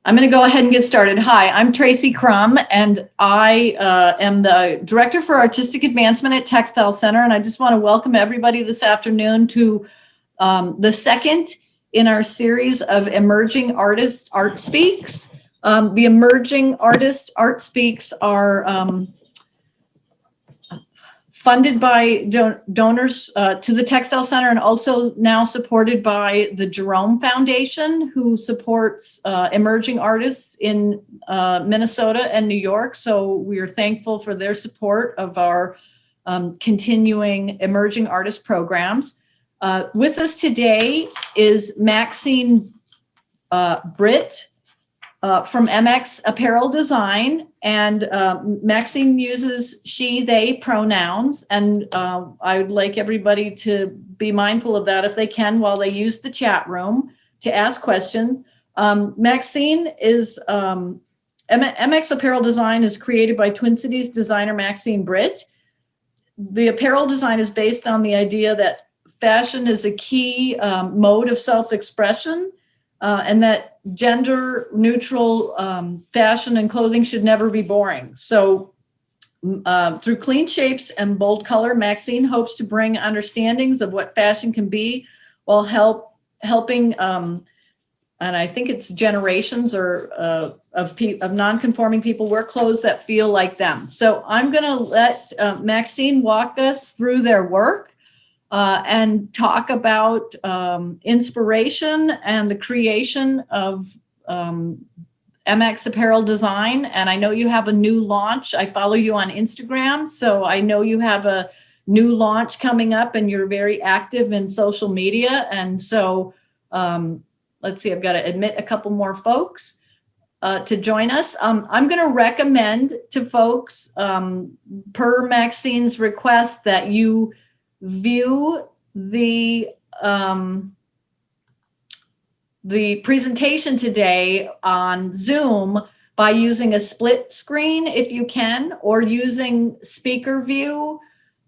I'm going to go ahead and get started. Hi, I'm Tracy Crum, and I am the Director for Artistic Advancement at Textile Center. And I just want to welcome everybody this afternoon to the second in our series of Emerging Artists Art Speaks. The Emerging Artists Art Speaks are funded by donors to the Textile Center, and also now supported by the Jerome Foundation, who supports emerging artists in Minnesota and New York. So we are thankful for their support of our continuing emerging artist programs. With us today is Maxine Britt from MX Apparel Design, and Maxine uses she, they pronouns, and I would like everybody to be mindful of that if they can while they use the chat room to ask questions. Maxine is, MX Apparel Design is created by Twin Cities designer Maxine Britt. The apparel design is based on the idea that fashion is a key mode of self-expression, and that gender neutral fashion and clothing should never be boring. So through clean shapes and bold color, Maxine hopes to bring understandings of what fashion can be while helping, and I think it's generations or of non-conforming people wear clothes that feel like them. So I'm gonna let Maxine walk us through their work and talk about inspiration and the creation of MX Apparel Design. And I know you have a new launch. I follow you on Instagram, so I know you have a new launch coming up, and you're very active in social media. And so let's see, I've got to admit a couple more folks to join us. I'm going to recommend to folks, per Maxine's request, that you view the presentation today on Zoom by using a split screen if you can, or using speaker view.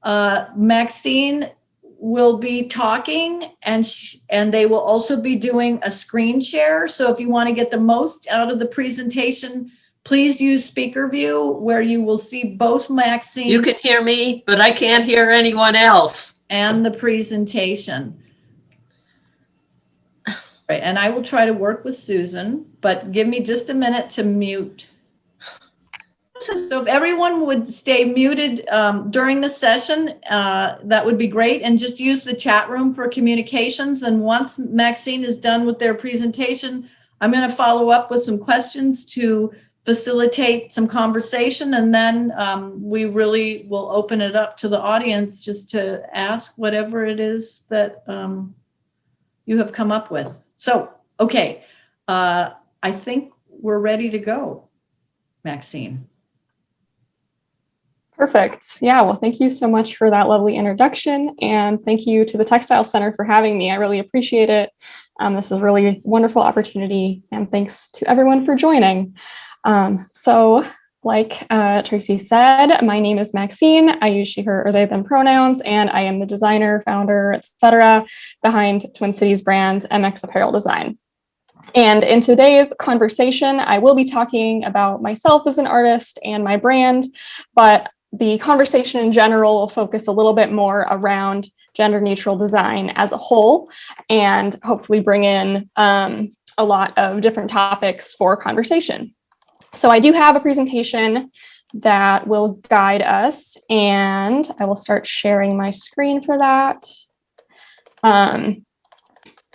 Maxine will be talking, and they will also be doing a screen share. So if you want to get the most out of the presentation, please use speaker view, where you will see both Maxine. You can hear me, but I can't hear anyone else. And the presentation. Right, and I will try to work with Susan, but give me just a minute to mute. So if everyone would stay muted during the session, that would be great. And just use the chat room for communications. And once Maxine is done with their presentation, I'm going to follow up with some questions to facilitate some conversation, and then we really will open it up to the audience just to ask whatever it is that you have come up with. So, okay, I think we're ready to go, Maxine. Perfect. Yeah, well, thank you so much for that lovely introduction, and thank you to the Textile Center for having me. I really appreciate it. This is a really wonderful opportunity, and thanks to everyone for joining. So like Tracy said, my name is Maxine. I use she, her, or they, them pronouns, and I am the designer, founder, etc. behind Twin Cities brand MX Apparel Design. And in today's conversation, I will be talking about myself as an artist and my brand, but the conversation in general will focus a little bit more around gender neutral design as a whole, and hopefully bring in a lot of different topics for conversation. So I do have a presentation that will guide us, and I will start sharing my screen for that. And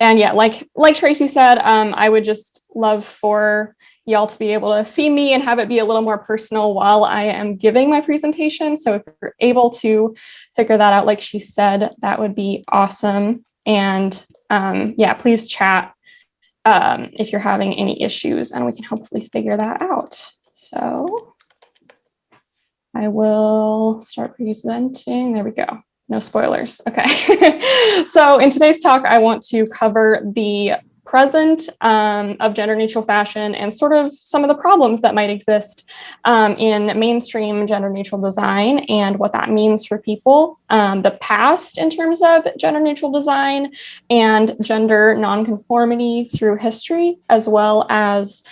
yeah, like Tracy said, I would just love for y'all to be able to see me and have it be a little more personal while I am giving my presentation. So if you're able to figure that out, like she said, that would be awesome. And yeah, please chat if you're having any issues, and we can hopefully figure that out. So I will start presenting. There we go. No spoilers. Okay. So in today's talk, I want to cover the present of gender neutral fashion and sort of some of the problems that might exist in mainstream gender neutral design and what that means for people, the past in terms of gender neutral design and gender nonconformity through history, as well as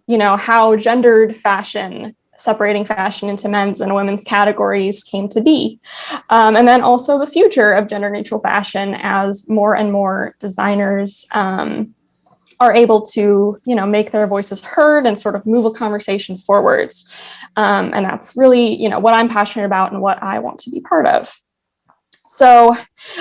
how gendered fashion, separating fashion into men's and women's categories came to be. And then also the future of gender neutral fashion as more and more designers are able to, make their voices heard and sort of move a conversation forwards. And that's really, what I'm passionate about and what I want to be part of. So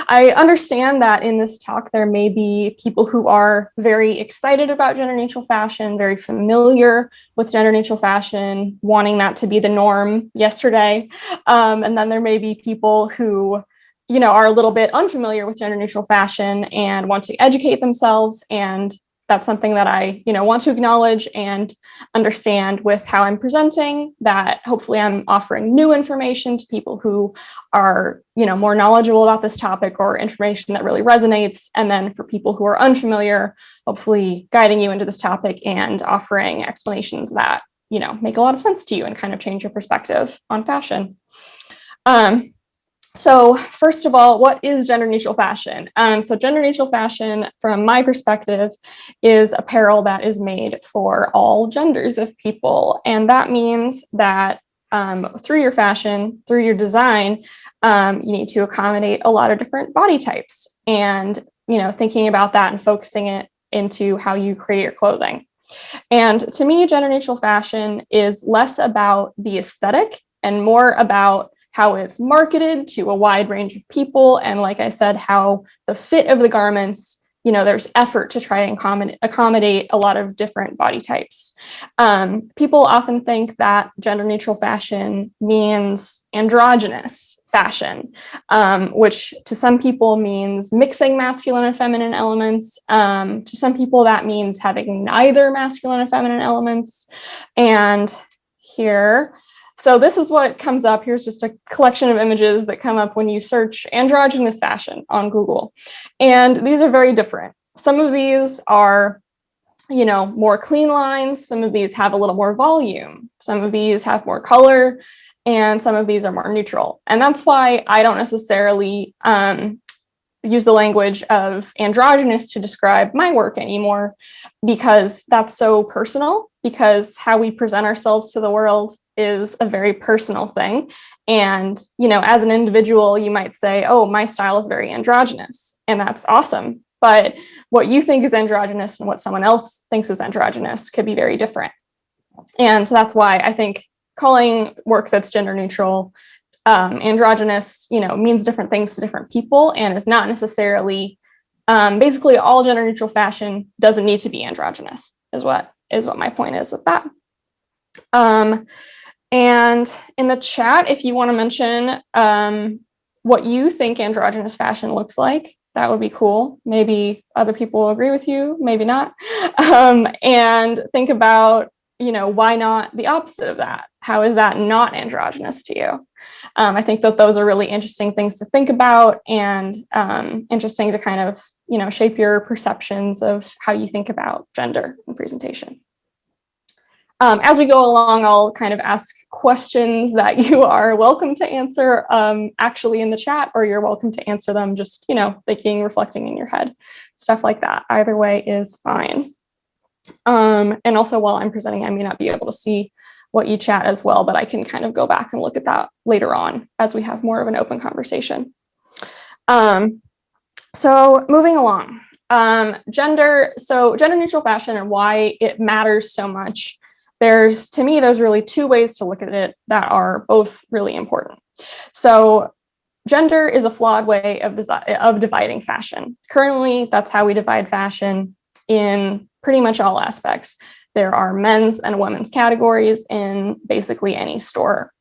I understand that in this talk, there may be people who are very excited about gender neutral fashion, very familiar with gender neutral fashion, wanting that to be the norm yesterday. And then there may be people who, are a little bit unfamiliar with gender neutral fashion and want to educate themselves. And that's something that I, want to acknowledge and understand with how I'm presenting, that hopefully I'm offering new information to people who are, more knowledgeable about this topic or information that really resonates. And then for people who are unfamiliar, hopefully guiding you into this topic and offering explanations that, make a lot of sense to you and kind of change your perspective on fashion. So first of all, what is gender neutral fashion? So gender neutral fashion, from my perspective, is apparel that is made for all genders of people. And that means that through your fashion, through your design, you need to accommodate a lot of different body types. And, thinking about that and focusing it into how you create your clothing. And to me, gender neutral fashion is less about the aesthetic and more about how it's marketed to a wide range of people. And like I said, how the fit of the garments, there's effort to try and accommodate a lot of different body types. People often think that gender neutral fashion means androgynous fashion, which to some people means mixing masculine and feminine elements. To some people, that means having neither masculine and feminine elements. And here, so this is what comes up. Here's just a collection of images that come up when you search androgynous fashion on Google. And these are very different. Some of these are, more clean lines. Some of these have a little more volume. Some of these have more color, and some of these are more neutral. And that's why I don't necessarily use the language of androgynous to describe my work anymore, because that's so personal, because how we present ourselves to the world is a very personal thing. And, as an individual, you might say, oh, my style is very androgynous, and that's awesome. But what you think is androgynous and what someone else thinks is androgynous could be very different. And that's why I think calling work that's gender neutral androgynous, means different things to different people, and is not necessarily, basically all gender neutral fashion doesn't need to be androgynous, is what my point is with that. And in the chat, if you want to mention what you think androgynous fashion looks like, that would be cool. Maybe other people will agree with you, maybe not. And think about, why not the opposite of that? How is that not androgynous to you? I think that those are really interesting things to think about, and interesting to kind of, shape your perceptions of how you think about gender and presentation. As we go along, I'll kind of ask questions that you are welcome to answer actually in the chat, or you're welcome to answer them just, thinking, reflecting in your head, stuff like that. Either way is fine. And also, while I'm presenting, I may not be able to see what you chat as well, but I can kind of go back and look at that later on as we have more of an open conversation. So moving along, gender neutral fashion and why it matters so much. To me, there's really two ways to look at it that are both really important. So gender is a flawed way of dividing fashion. Currently, that's how we divide fashion in pretty much all aspects. There are men's and women's categories in basically any store,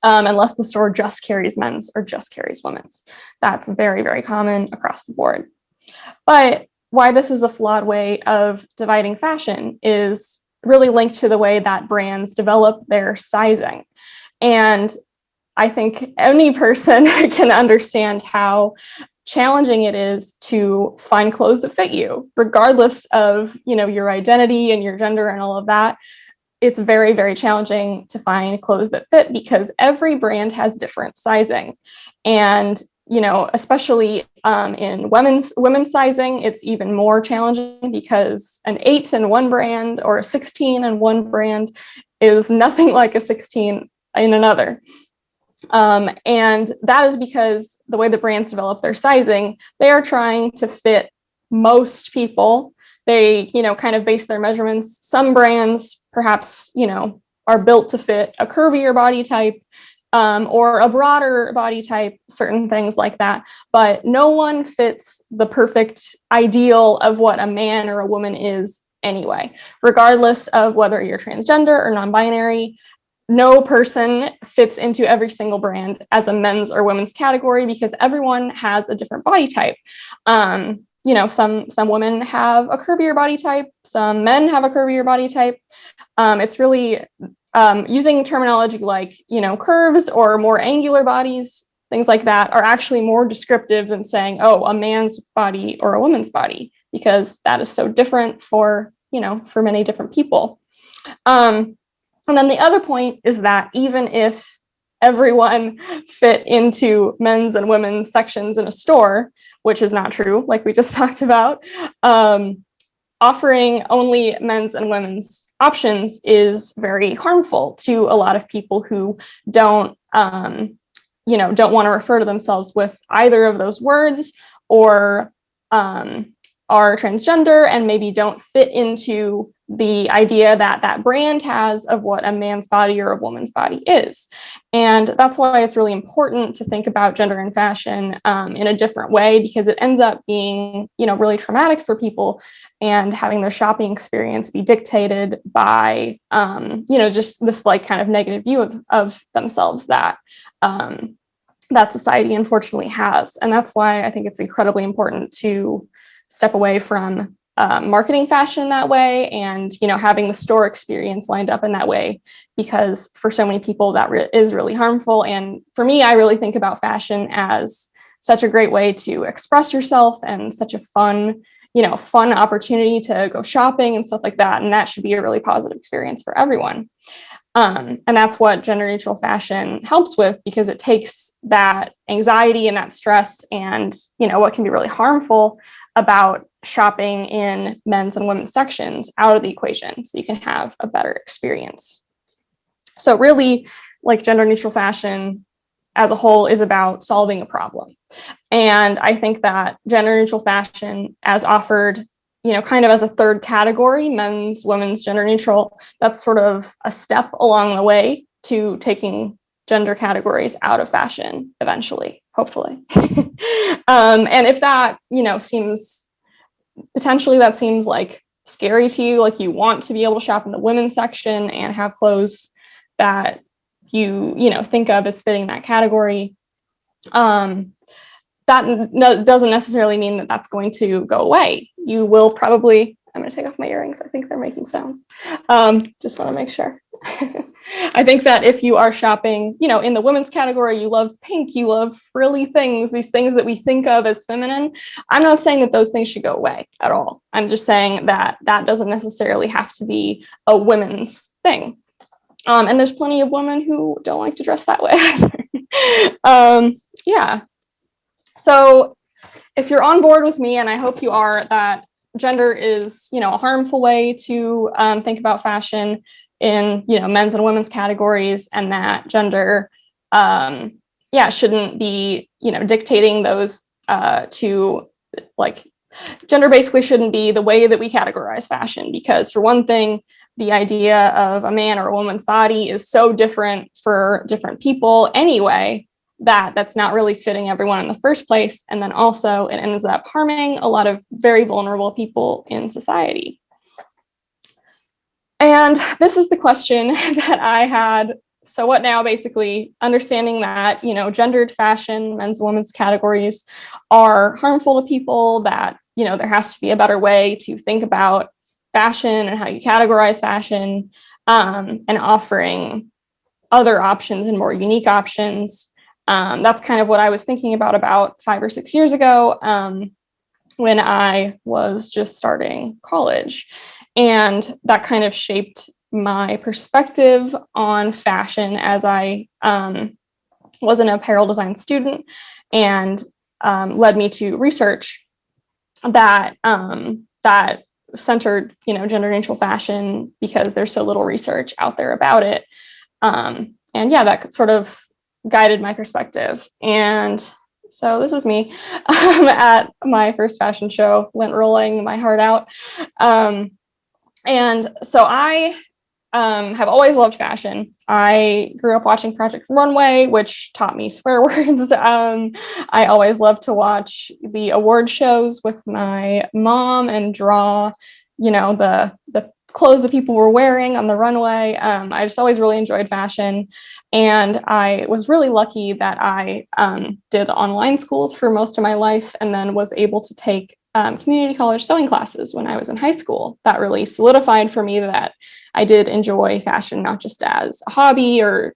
unless the store just carries men's or just carries women's. That's very, very common across the board. But why this is a flawed way of dividing fashion is really linked to the way that brands develop their sizing. And I think any person can understand how challenging it is to find clothes that fit you, regardless of, your identity and your gender and all of that. It's very, very challenging to find clothes that fit, because every brand has different sizing. And, especially in women's sizing, it's even more challenging because an 8 in one brand or a 16 in one brand is nothing like a 16 in another. And that is because the way the brands develop their sizing, they are trying to fit most people. They, kind of base their measurements. Some brands perhaps, are built to fit a curvier body type, or a broader body type, certain things like that. But no one fits the perfect ideal of what a man or a woman is anyway, regardless of whether you're transgender or non-binary. No person fits into every single brand as a men's or women's category because everyone has a different body type. Some women have a curvier body type, some men have a curvier body type. It's really using terminology like, curves or more angular bodies, things like that are actually more descriptive than saying, oh, a man's body or a woman's body, because that is so different for many different people. And then the other point is that even if everyone fit into men's and women's sections in a store, which is not true, like we just talked about, offering only men's and women's options is very harmful to a lot of people who don't want to refer to themselves with either of those words, or are transgender and maybe don't fit into the idea that brand has of what a man's body or a woman's body is. And that's why it's really important to think about gender and fashion in a different way, because it ends up being, really traumatic for people and having their shopping experience be dictated by, just this like kind of negative view of themselves that society unfortunately has. And that's why I think it's incredibly important to step away from marketing fashion that way and, having the store experience lined up in that way, because for so many people that is really harmful. And for me, I really think about fashion as such a great way to express yourself and such a fun opportunity to go shopping and stuff like that. And that should be a really positive experience for everyone. And that's what gender neutral fashion helps with, because it takes that anxiety and that stress and, what can be really harmful about shopping in men's and women's sections out of the equation, so you can have a better experience. So really, like, gender neutral fashion as a whole is about solving a problem. And I think that gender neutral fashion, as offered, kind of as a third category, men's, women's, gender neutral, that's sort of a step along the way to taking gender categories out of fashion eventually, hopefully. And if that, seems like scary to you, like you want to be able to shop in the women's section and have clothes that you think of as fitting that category, that doesn't necessarily mean that that's going to go away. You will probably, I'm going to take off my earrings. I think they're making sounds. Just want to make sure. I think that if you are shopping, in the women's category, you love pink, you love frilly things, these things that we think of as feminine. I'm not saying that those things should go away at all. I'm just saying that that doesn't necessarily have to be a women's thing. And there's plenty of women who don't like to dress that way either. Yeah. So if you're on board with me, and I hope you are, that gender is, a harmful way to think about fashion in, men's and women's categories, and that gender, shouldn't be, dictating those to, like, gender basically shouldn't be the way that we categorize fashion, because for one thing, the idea of a man or a woman's body is so different for different people anyway, that's not really fitting everyone in the first place. And then also it ends up harming a lot of very vulnerable people in society. And this is the question that I had. So what now? Basically, understanding that, gendered fashion, men's and women's categories are harmful to people, that, there has to be a better way to think about fashion and how you categorize fashion, and offering other options and more unique options. That's kind of what I was thinking about 5 or 6 years ago, when I was just starting college. And that kind of shaped my perspective on fashion as I, was an apparel design student, and led me to research that that centered, gender neutral fashion, because there's so little research out there about it. And yeah, that sort of guided my perspective. And so this is me at my first fashion show, lint rolling my heart out. And so I have always loved fashion. I grew up watching Project Runway, which taught me swear words. I always loved to watch the award shows with my mom and draw, the clothes that people were wearing on the runway. I just always really enjoyed fashion. And I was really lucky that I did online schools for most of my life, and then was able to take community college sewing classes when I was in high school. That really solidified for me that I did enjoy fashion, not just as a hobby or,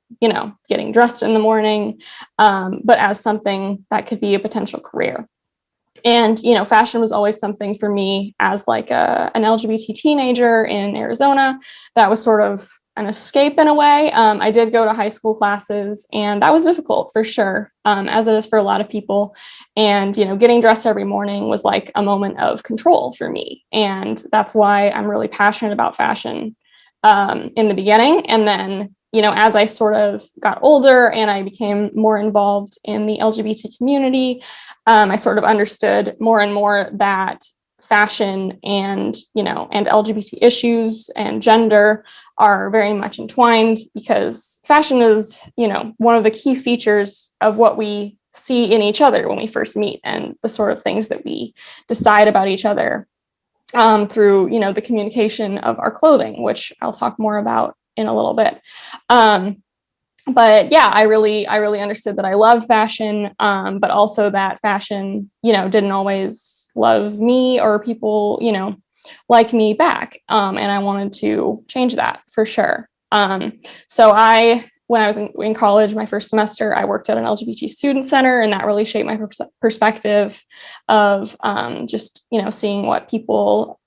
getting dressed in the morning, but as something that could be a potential career. And, fashion was always something for me as like an LGBT teenager in Arizona. That was sort of an escape in a way. I did go to high school classes, and that was difficult for sure, as it is for a lot of people. And, getting dressed every morning was like a moment of control for me. And that's why I'm really passionate about fashion in the beginning. And then, as I sort of got older and I became more involved in the LGBT community, I sort of understood more and more that fashion and LGBT issues and gender are very much entwined, because fashion is, one of the key features of what we see in each other when we first meet, and the sort of things that we decide about each other through, the communication of our clothing, which I'll talk more about in a little bit. But yeah, I really understood that I loved fashion, but also that fashion, didn't always love me or people, like me back. And I wanted to change that for sure. So when I was in college, my first semester, I worked at an LGBT student center, and that really shaped my perspective of just, seeing what people,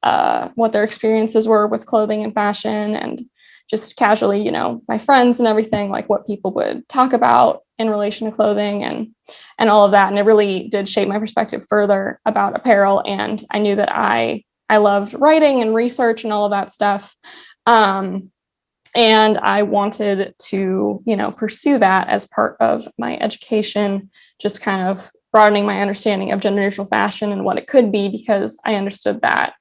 what their experiences were with clothing and fashion, and just casually, my friends and everything, like what people would talk about in relation to clothing and all of that. And it really did shape my perspective further about apparel. And I knew that I loved writing and research and all of that stuff. And I wanted to, pursue that as part of my education, just kind of broadening my understanding of gender neutral fashion and what it could be, because I understood that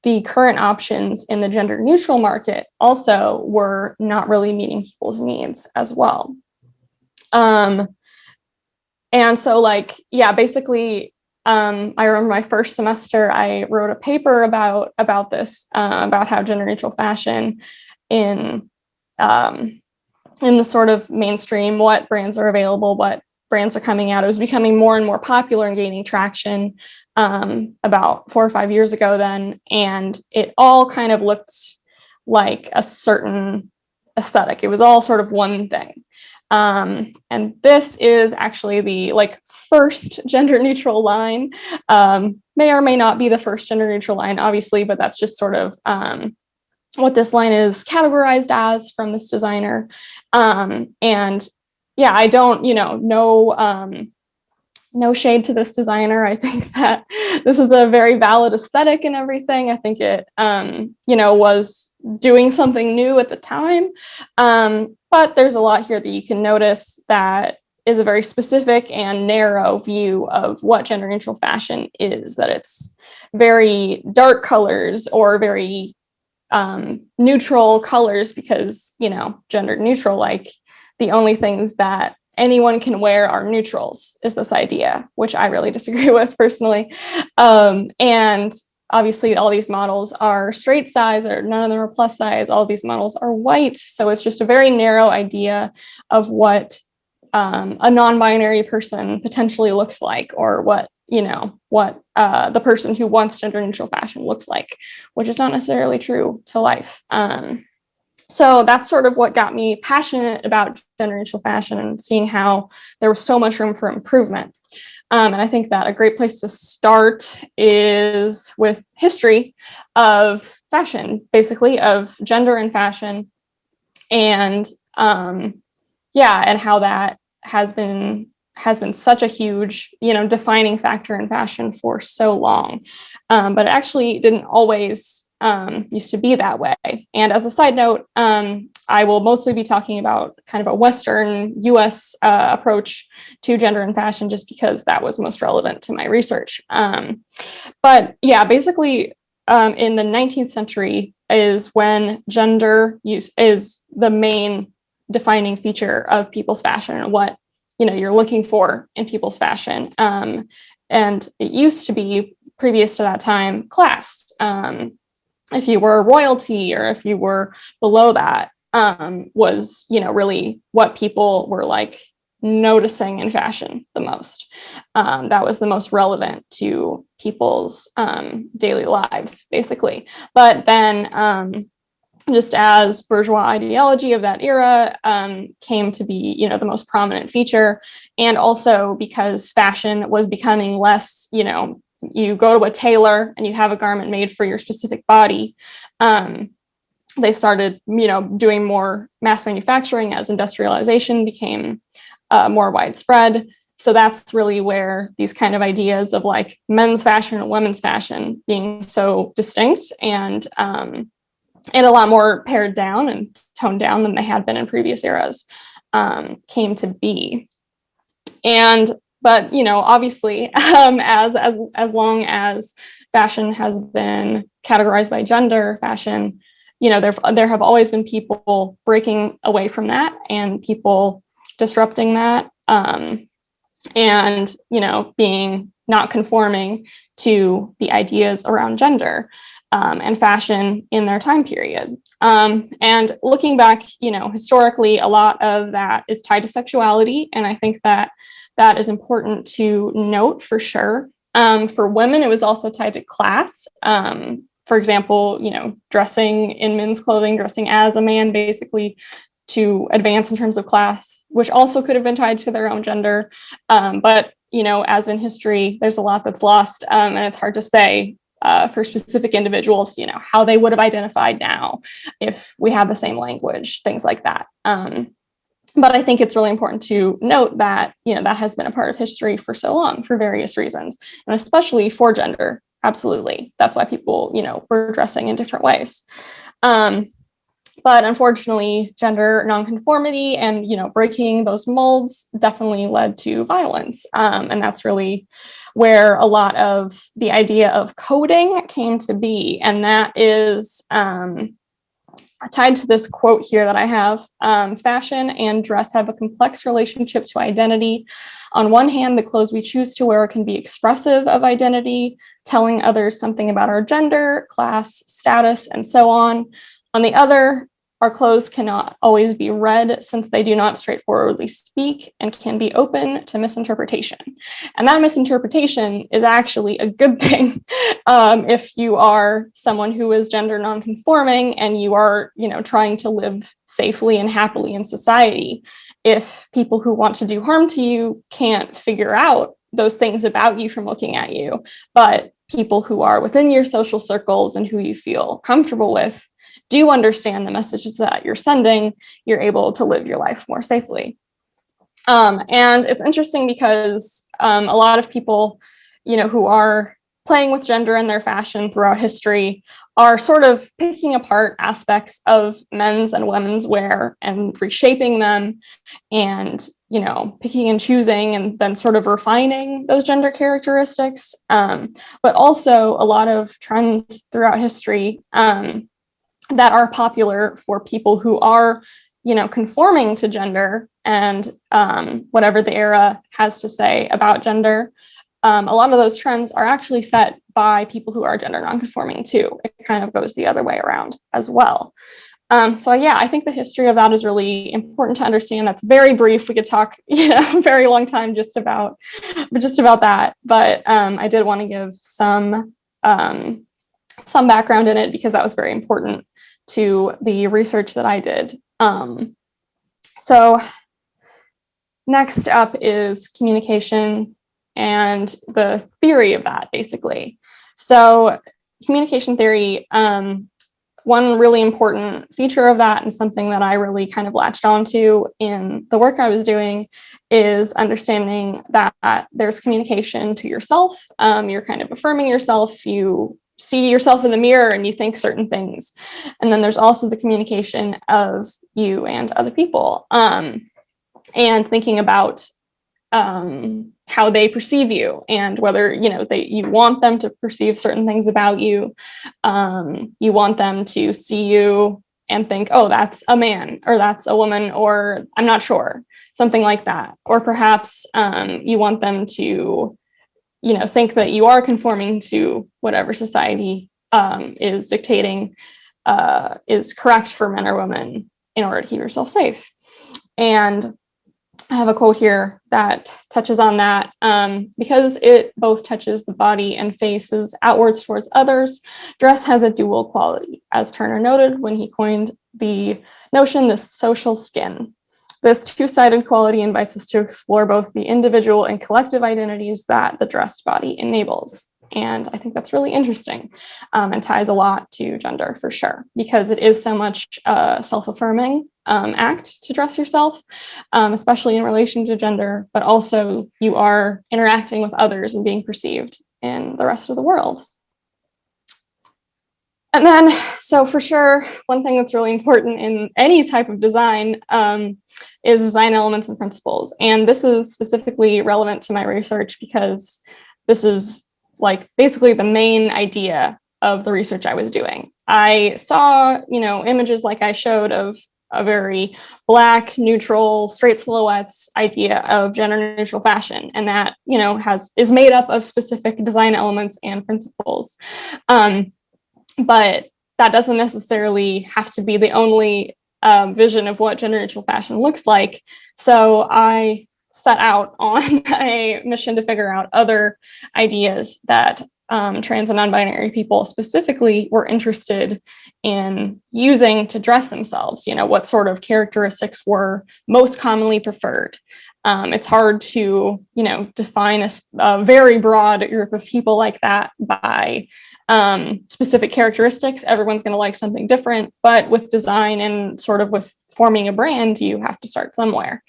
the current options in the gender neutral market also were not really meeting people's needs as well. And so basically, I remember my first semester, I wrote a paper about this, about how gender neutral fashion in the sort of mainstream, what brands are available, what brands are coming out. It was becoming more and more popular and gaining traction about 4 or 5 years ago then. And it all kind of looked like a certain aesthetic. It was all sort of one thing. And this is actually the first gender neutral line. May or may not be the first gender neutral line, obviously, but that's just sort of what this line is categorized as from this designer. And yeah, I don't, no shade to this designer. I think that this is a very valid aesthetic and everything. I think it, was doing something new at the time. But there's a lot here that you can notice that is a very specific and narrow view of what gender neutral fashion is, that it's very dark colors or very neutral colors, because, gender neutral, the only things that anyone can wear are neutrals, is this idea, which I really disagree with personally. And obviously all these models are straight size, or none of them are plus size. All of these models are white. So it's just a very narrow idea of what a non-binary person potentially looks like, or what the person who wants gender neutral fashion looks like, which is not necessarily true to life. So that's sort of what got me passionate about gender neutral fashion, and seeing how there was so much room for improvement. And I think that a great place to start is with history of fashion, basically, of gender and fashion, and and how has been such a huge, defining factor in fashion for so long. But it actually didn't always used to be that way. And as a side note, I will mostly be talking about kind of a Western US approach to gender and fashion, just because that was most relevant to my research. But yeah, basically in the 19th century is when gender use is the main defining feature of people's fashion and what you're looking for in people's fashion. And it used to be, previous to that time, class. If you were royalty or if you were below that, was really what people were like noticing in fashion the most. That was the most relevant to people's daily lives, basically. But then just as bourgeois ideology of that era came to be, the most prominent feature, and also because fashion was becoming less, you go to a tailor and you have a garment made for your specific body. They started, doing more mass manufacturing as industrialization became more widespread. So that's really where these kind of ideas of like men's fashion and women's fashion being so distinct and a lot more pared down and toned down than they had been in previous eras came to be. But obviously, as long as fashion has been categorized by gender, fashion, there have always been people breaking away from that and people disrupting that, and being not conforming to the ideas around gender and fashion in their time period. And looking back, historically, a lot of that is tied to sexuality, and I think that is important to note for sure. For women, it was also tied to class. For example, dressing in men's clothing, dressing as a man, basically to advance in terms of class, which also could have been tied to their own gender. But, as in history, there's a lot that's lost, and it's hard to say for specific individuals, how they would have identified now if we had the same language, things like that. But I think it's really important to note that, that has been a part of history for so long for various reasons, and especially for gender. Absolutely. That's why people, were dressing in different ways. But unfortunately, gender nonconformity and, breaking those molds definitely led to violence. And that's really where a lot of the idea of coding came to be. And that is tied to this quote here that I have. Fashion and dress have a complex relationship to identity. On one hand, the clothes we choose to wear can be expressive of identity, telling others something about our gender, class, status, and so on. On the other, our clothes cannot always be read since they do not straightforwardly speak and can be open to misinterpretation. And that misinterpretation is actually a good thing if you are someone who is gender nonconforming and you are, trying to live safely and happily in society. If people who want to do harm to you can't figure out those things about you from looking at you, but people who are within your social circles and who you feel comfortable with do understand the messages that you're sending, you're able to live your life more safely. And it's interesting because a lot of people, who are playing with gender in their fashion throughout history are sort of picking apart aspects of men's and women's wear and reshaping them and, picking and choosing and then sort of refining those gender characteristics. But also a lot of trends throughout history that are popular for people who are, conforming to gender and whatever the era has to say about gender. A lot of those trends are actually set by people who are gender nonconforming too. It kind of goes the other way around as well. So yeah, I think the history of that is really important to understand. That's very brief. We could talk, a very long time just about that. But I did want to give some background in it because that was very important to the research that I did. So next up is communication and the theory of that, basically. So communication theory, one really important feature of that, and something that I really kind of latched onto in the work I was doing, is understanding that there's communication to yourself. You're kind of affirming yourself. You see yourself in the mirror and you think certain things. And then there's also the communication of you and other people, and thinking about how they perceive you, and whether, you know, you want them to perceive certain things about you. You want them to see you and think, oh, that's a man, or that's a woman, or I'm not sure, something like that. Or perhaps you want them to, you know, think that you are conforming to whatever society is dictating is correct for men or women in order to keep yourself safe. And I have a quote here that touches on that, because it both touches the body and faces outwards towards others. Dress has a dual quality, as Turner noted when he coined the notion, the social skin. This two-sided quality invites us to explore both the individual and collective identities that the dressed body enables. And I think that's really interesting, and ties a lot to gender for sure, because it is so much a self-affirming act to dress yourself, especially in relation to gender, but also you are interacting with others and being perceived in the rest of the world. And then, so for sure, one thing that's really important in any type of design is design elements and principles. And this is specifically relevant to my research because this is like basically the main idea of the research I was doing. I saw, you know, images like I showed of a very Black, neutral, straight silhouettes idea of gender neutral fashion. And that, you know, is made up of specific design elements and principles. But that doesn't necessarily have to be the only vision of what gender neutral fashion looks like. So I set out on a mission to figure out other ideas that trans and non-binary people specifically were interested in using to dress themselves. You know, what sort of characteristics were most commonly preferred. It's hard to, you know, define a very broad group of people like that by specific characteristics. Everyone's going to like something different, but with design and sort of with forming a brand, you have to start somewhere.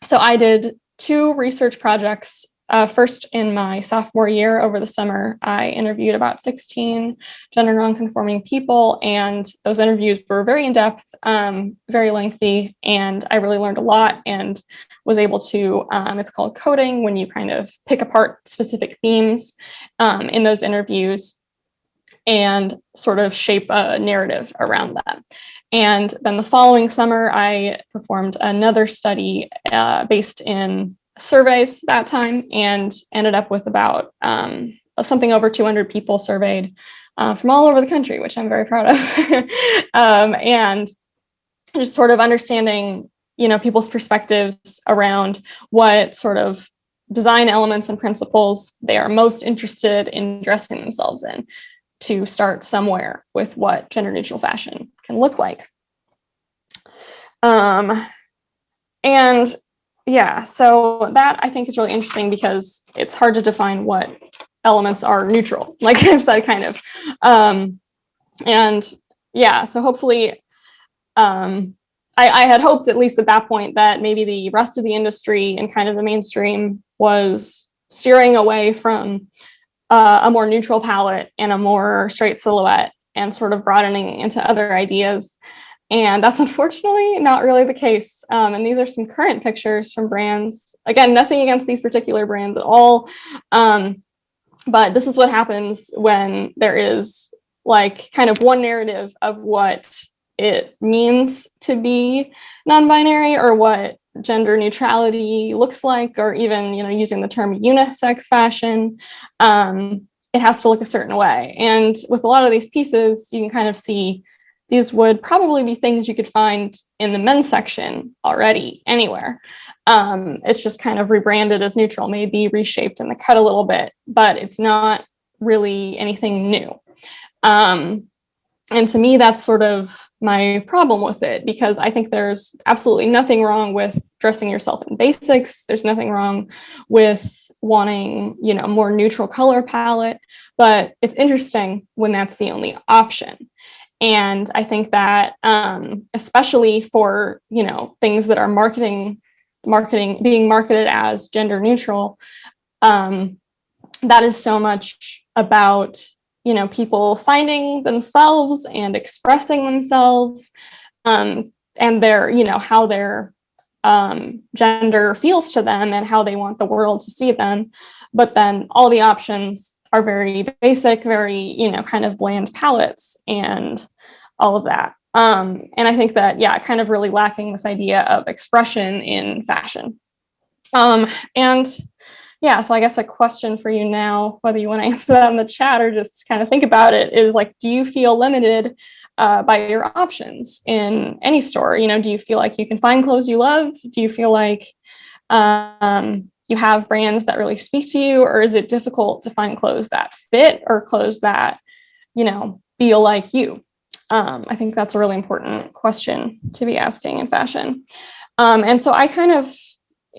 So I did 2 research projects. First, in my sophomore year over the summer, I interviewed about 16 gender nonconforming people, and those interviews were very in-depth, very lengthy, and I really learned a lot and was able to, it's called coding, when you kind of pick apart specific themes in those interviews and sort of shape a narrative around them. And then the following summer, I performed another study based in surveys that time, and ended up with about something over 200 people surveyed from all over the country, which I'm very proud of. And just sort of understanding, you know, people's perspectives around what sort of design elements and principles they are most interested in dressing themselves in, to start somewhere with what gender neutral fashion can look like. And yeah, so that I think is really interesting because it's hard to define what elements are neutral, like I've said, kind of. And yeah, so hopefully, I had hoped, at least at that point, that maybe the rest of the industry and kind of the mainstream was steering away from a more neutral palette and a more straight silhouette, and sort of broadening into other ideas. And that's unfortunately not really the case. And these are some current pictures from brands. Again, nothing against these particular brands at all. But this is what happens when there is like kind of one narrative of what it means to be non-binary, or what gender neutrality looks like, or even, you know, using the term unisex fashion. It has to look a certain way. And with a lot of these pieces, you can kind of see these would probably be things you could find in the men's section already anywhere. It's just kind of rebranded as neutral, maybe reshaped in the cut a little bit, but it's not really anything new. And to me, that's sort of my problem with it, because I think there's absolutely nothing wrong with dressing yourself in basics. There's nothing wrong with wanting, a more neutral color palette, but it's interesting when that's the only option. And I think that especially for, things that are being marketed as gender neutral, that is so much about, people finding themselves and expressing themselves, and their, how their gender feels to them and how they want the world to see them. But then all the options are very basic, very, kind of bland palettes and all of that. And I think that, kind of really lacking this idea of expression in fashion. And so I guess a question for you now, whether you want to answer that in the chat or just kind of think about it, is like, do you feel limited by your options in any store? Do you feel like you can find clothes you love? Do you feel like you have brands that really speak to you, or is it difficult to find clothes that fit or clothes that, feel like you? I think that's a really important question to be asking in fashion. And so I kind of,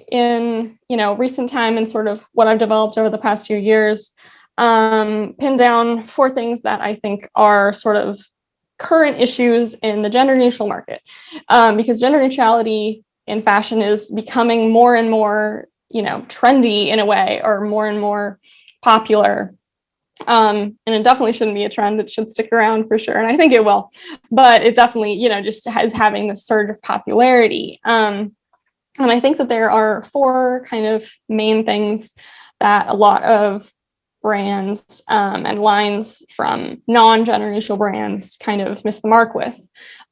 in recent time and sort of what I've developed over the past few years, pinned down 4 things that I think are sort of current issues in the gender neutral market, because gender neutrality in fashion is becoming more and more trendy in a way, or more and more popular. And it definitely shouldn't be a trend. It should stick around for sure, and I think it will, but it definitely just is having this surge of popularity. And I think that there are 4 kind of main things that a lot of brands and lines from non-gender neutral brands kind of miss the mark with.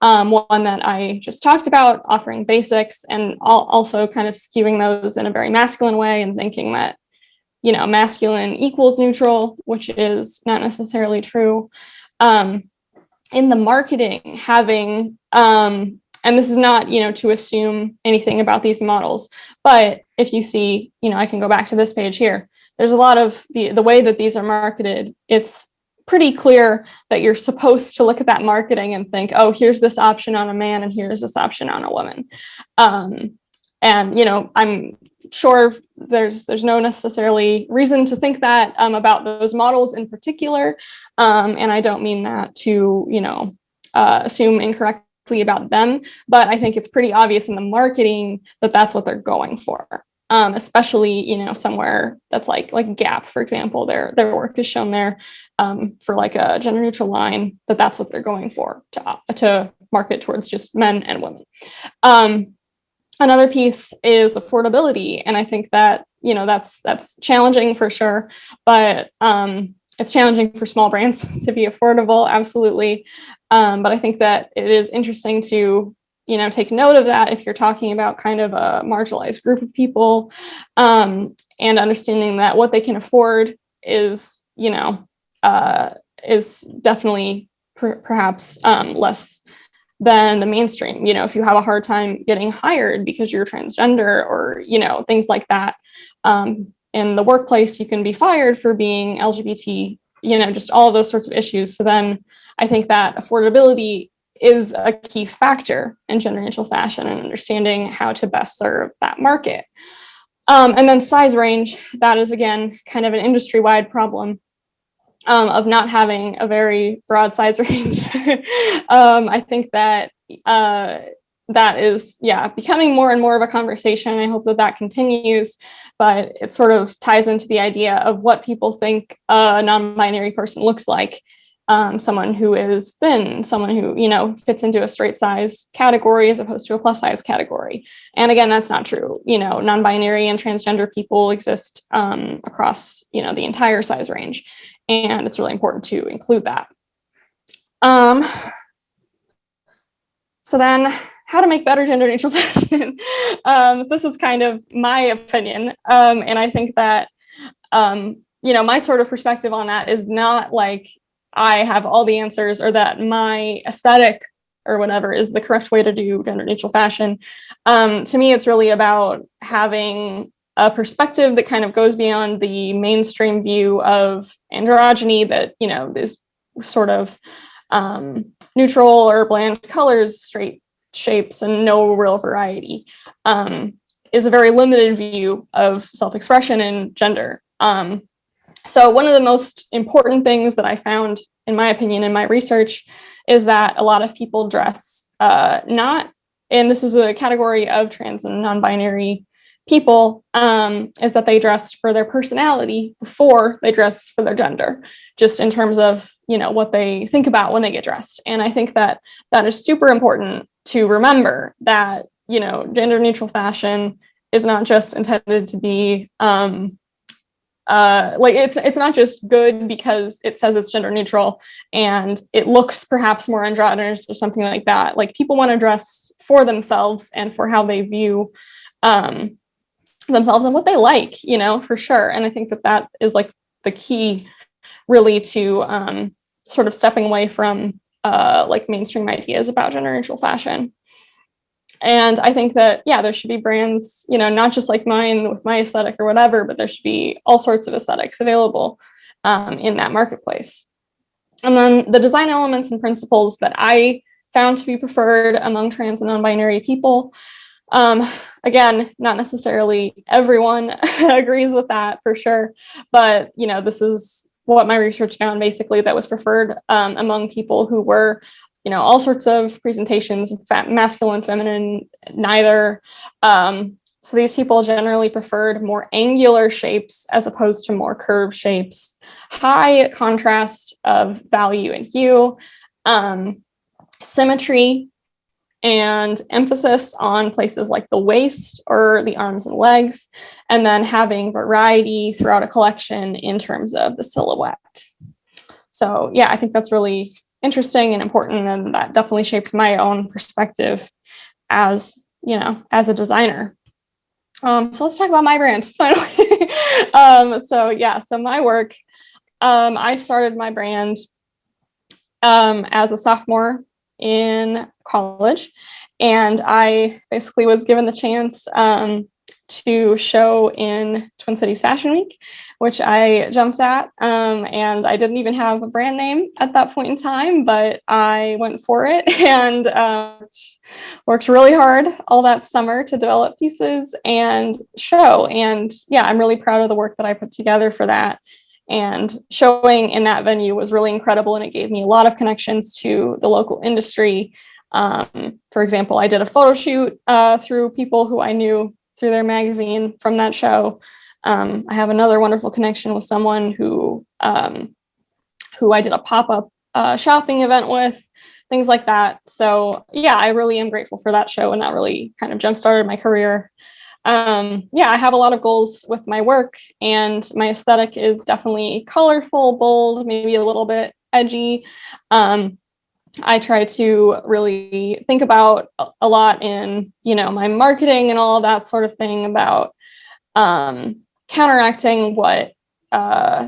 One that I just talked about, offering basics, and also kind of skewing those in a very masculine way and thinking that, masculine equals neutral, which is not necessarily true. In the marketing, having, and this is not, to assume anything about these models, but if you see, I can go back to this page here. There's a lot of the way that these are marketed. It's pretty clear that you're supposed to look at that marketing and think, oh, here's this option on a man and here's this option on a woman. And, I'm sure there's no necessarily reason to think that about those models in particular. And I don't mean that to, assume incorrectly about them, but I think it's pretty obvious in the marketing that that's what they're going for. Especially, somewhere that's like Gap, for example, their work is shown there for like a gender neutral line, that's what they're going for, to market towards just men and women. Another piece is affordability. And I think that, that's challenging for sure, but it's challenging for small brands to be affordable, absolutely. But I think that it is interesting to, take note of that if you're talking about kind of a marginalized group of people, and understanding that what they can afford is, is definitely perhaps less than the mainstream. If you have a hard time getting hired because you're transgender, or, things like that, in the workplace, you can be fired for being LGBT, just all of those sorts of issues. So then I think that affordability is a key factor in gender neutral fashion and understanding how to best serve that market. And then size range, that is, again, kind of an industry-wide problem of not having a very broad size range. I think that that is, becoming more and more of a conversation. I hope that continues, but it sort of ties into the idea of what people think a non-binary person looks like. Someone who is thin, someone who, fits into a straight size category as opposed to a plus size category. And again, that's not true. Non-binary and transgender people exist across, the entire size range. And it's really important to include that. So then, how to make better gender neutral fashion. So this is kind of my opinion. And I think that, my sort of perspective on that is not like I have all the answers, or that my aesthetic or whatever is the correct way to do gender neutral fashion. To me, it's really about having a perspective that kind of goes beyond the mainstream view of androgyny that, is sort of neutral or bland colors, straight shapes, and no real variety, is a very limited view of self-expression and gender. So one of the most important things that I found in my opinion, in my research, is that a lot of people dress not, and this is a category of trans and non-binary people, is that they dress for their personality before they dress for their gender, just in terms of, what they think about when they get dressed. And I think that that is super important to remember, that, gender neutral fashion is not just intended to be it's not just good because it says it's gender neutral and it looks perhaps more androgynous or something like that. Like, people want to dress for themselves and for how they view themselves and what they like, for sure. And I think that that is like the key really to sort of stepping away from like mainstream ideas about gender neutral fashion. And I think that, there should be brands, not just like mine with my aesthetic or whatever, but there should be all sorts of aesthetics available in that marketplace. And then the design elements and principles that I found to be preferred among trans and non-binary people. Again, not necessarily everyone agrees with that for sure, but this is what my research found basically that was preferred among people who were, all sorts of presentations, masculine, feminine, neither. So these people generally preferred more angular shapes as opposed to more curved shapes, high contrast of value and hue, symmetry, and emphasis on places like the waist or the arms and legs, and then having variety throughout a collection in terms of the silhouette. So I think that's really interesting and important, and that definitely shapes my own perspective as as a designer. So let's talk about my brand finally. So my work, I started my brand as a sophomore in college, and I basically was given the chance to show in Twin Cities Fashion Week, which I jumped at, and I didn't even have a brand name at that point in time, but I went for it and worked really hard all that summer to develop pieces and show. And I'm really proud of the work that I put together for that. And showing in that venue was really incredible, and it gave me a lot of connections to the local industry. For example, I did a photo shoot through people who I knew through their magazine from that show. I have another wonderful connection with someone who I did a pop-up shopping event with, things like that. So I really am grateful for that show, and that really kind of jump-started my career. I have a lot of goals with my work, and my aesthetic is definitely colorful, bold, maybe a little bit edgy. I try to really think about a lot in, my marketing and all of that sort of thing about counteracting what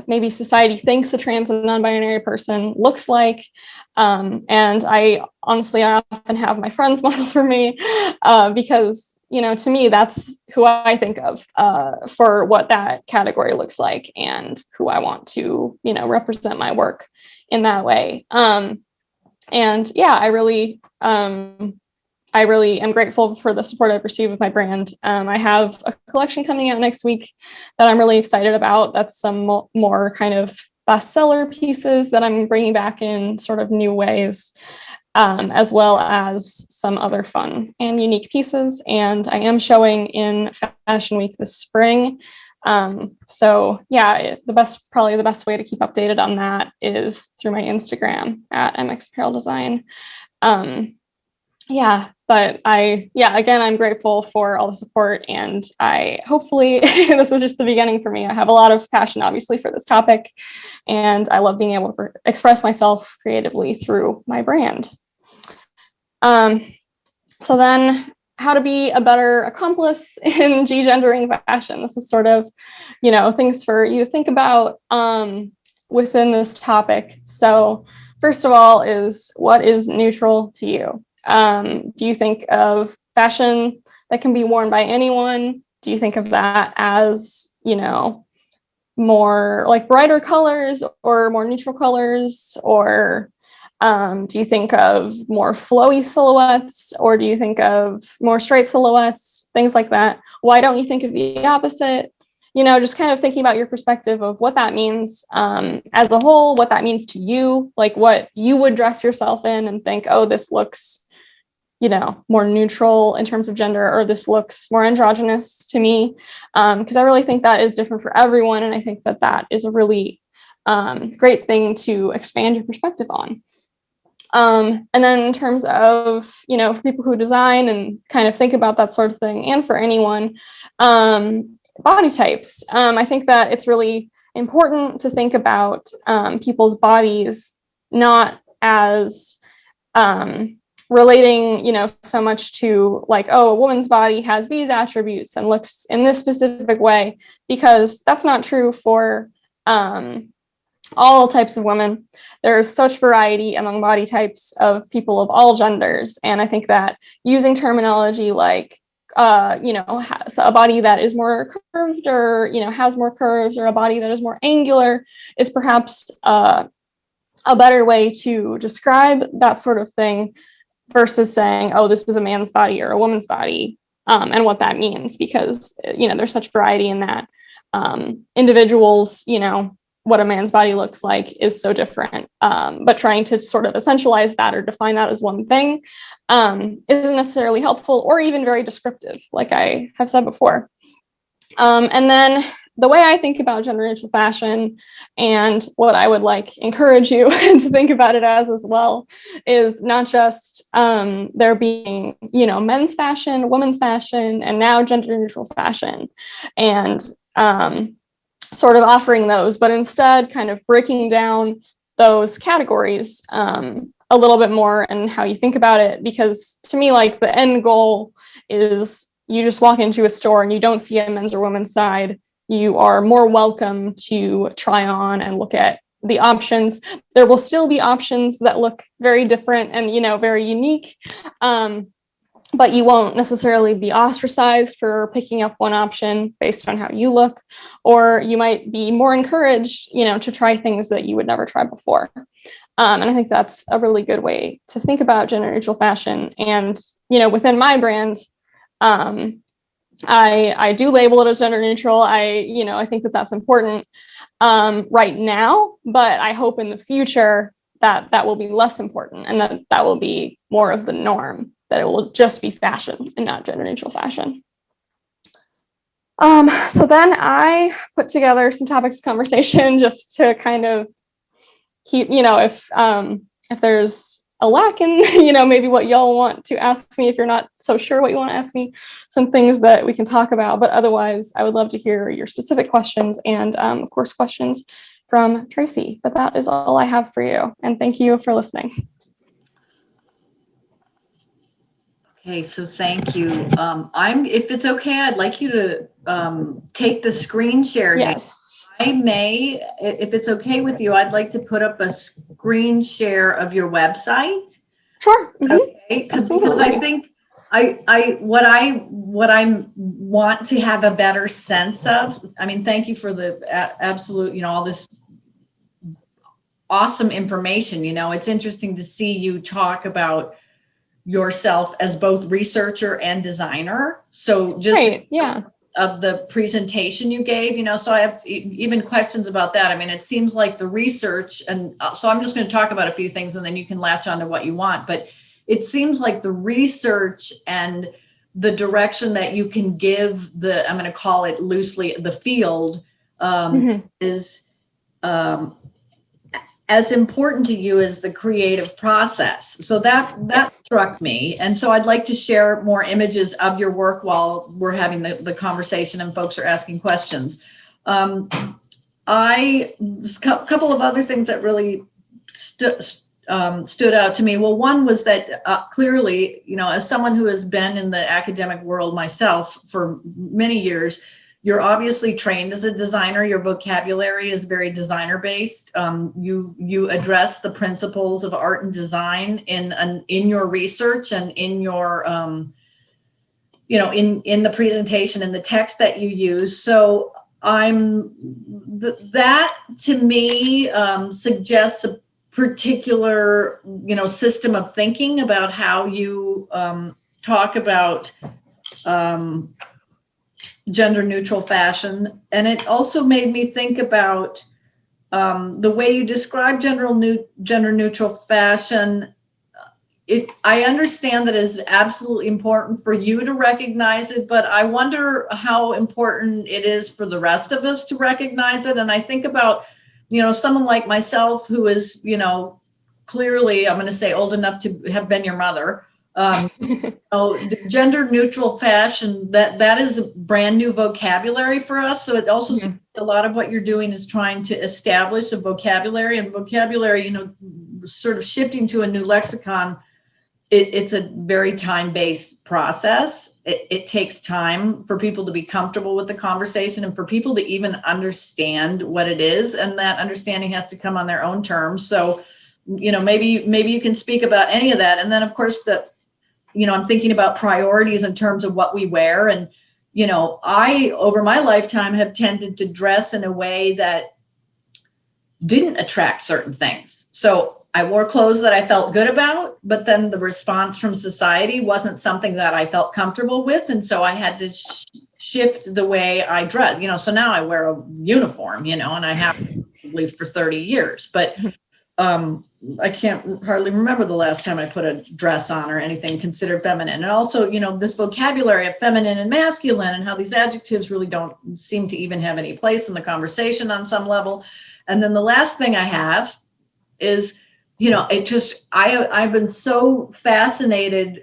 maybe society thinks a trans and non-binary person looks like. And I often have my friends model for me because, to me, that's who I think of for what that category looks like and who I want to, represent my work in that way. And I really am grateful for the support I've received with my brand. I have a collection coming out next week that I'm really excited about. That's some more kind of bestseller pieces that I'm bringing back in sort of new ways, as well as some other fun and unique pieces. And I am showing in Fashion Week this spring. Probably the best way to keep updated on that is through my Instagram at Apparel Design. Again, I'm grateful for all the support, and hopefully this is just the beginning for me. I have a lot of passion, obviously, for this topic, and I love being able to express myself creatively through my brand. So then, how to be a better accomplice in G-gendering fashion. This is sort of, things for you to think about within this topic. So first of all is, what is neutral to you? Do you think of fashion that can be worn by anyone? Do you think of that as, more like brighter colors or more neutral colors? Or do you think of more flowy silhouettes, or do you think of more straight silhouettes, things like that? Why don't you think of the opposite? just kind of thinking about your perspective of what that means as a whole, what that means to you, like what you would dress yourself in and think, oh, this looks, more neutral in terms of gender, or this looks more androgynous to me. Because I really think that is different for everyone. And I think that that is a really great thing to expand your perspective on. And then in terms of, for people who design and kind of think about that sort of thing, and for anyone, body types. I think that it's really important to think about people's bodies not as relating, so much to like, oh, a woman's body has these attributes and looks in this specific way, because that's not true for all types of women. There's such variety among body types of people of all genders. And I think that using terminology like, so a body that is more curved, or, has more curves, or a body that is more angular is perhaps a better way to describe that sort of thing versus saying, oh, this is a man's body or a woman's body, and what that means, because, there's such variety in that. Individuals, what a man's body looks like is so different, but trying to sort of essentialize that or define that as one thing isn't necessarily helpful, or even very descriptive, like I have said before. And then the way I think about gender neutral fashion, and what I would encourage you to think about it as well, is not just there being, men's fashion, women's fashion, and now gender neutral fashion, and sort of offering those, but instead kind of breaking down those categories a little bit more and how you think about it. Because to me, the end goal is you just walk into a store and you don't see a men's or women's side. You are more welcome to try on and look at the options. There will still be options that look very different and, very unique. But you won't necessarily be ostracized for picking up one option based on how you look, or you might be more encouraged, to try things that you would never try before. And I think that's a really good way to think about gender neutral fashion. And, within my brand, I do label it as gender neutral. I think that that's important right now, but I hope in the future that will be less important, and that will be more of the norm, that it will just be fashion and not gender neutral fashion. So then I put together some topics of conversation just to kind of keep, if there's a lack in, maybe what y'all want to ask me, if you're not so sure what you want to ask me, some things that we can talk about. But otherwise, I would love to hear your specific questions and, of course, questions from Tracy. But that is all I have for you. And thank you for listening. Okay, so thank you. If it's okay, I'd like you to take the screen share. Yes. I may, if it's okay with you, I'd like to put up a screen share of your website. Sure. Mm-hmm. Okay, because I think what I want to have a better sense of. I mean, thank you for the absolute, all this awesome information. It's interesting to see you talk about yourself as both researcher and designer. So just right, yeah. Of the presentation you gave, so I have even questions about that. I mean, it seems like the research, and so I'm just going to talk about a few things and then you can latch on to what you want. But it seems like the research and the direction that you can give I'm going to call it loosely, the field is as important to you as the creative process. So that struck me. And so I'd like to share more images of your work while we're having the conversation and folks are asking questions. A couple of other things that really stood out to me. Well, one was that clearly, as someone who has been in the academic world myself for many years, you're obviously trained as a designer. Your vocabulary is very designer based. You address the principles of art and design in your research and in your, in the presentation and the text that you use. So that to me suggests a particular, system of thinking about how you talk about gender neutral fashion. And it also made me think about the way you describe gender neutral fashion. I understand that it's absolutely important for you to recognize it, but I wonder how important it is for the rest of us to recognize it. And I think about, someone like myself who is, clearly, I'm going to say old enough to have been your mother. Gender neutral fashion, that is a brand new vocabulary for us. So it also a lot of what you're doing is trying to establish a vocabulary, and vocabulary, sort of shifting to a new lexicon. It's a very time-based process. It takes time for people to be comfortable with the conversation and for people to even understand what it is. And that understanding has to come on their own terms. So, maybe you can speak about any of that. And then, of course, I'm thinking about priorities in terms of what we wear. And, I, over my lifetime, have tended to dress in a way that didn't attract certain things. So I wore clothes that I felt good about, but then the response from society wasn't something that I felt comfortable with. And so I had to shift the way I dress, so now I wear a uniform, and I have probably for 30 years, but I can't hardly remember the last time I put a dress on or anything considered feminine. And also, this vocabulary of feminine and masculine and how these adjectives really don't seem to even have any place in the conversation on some level. And then the last thing I have is, I've been so fascinated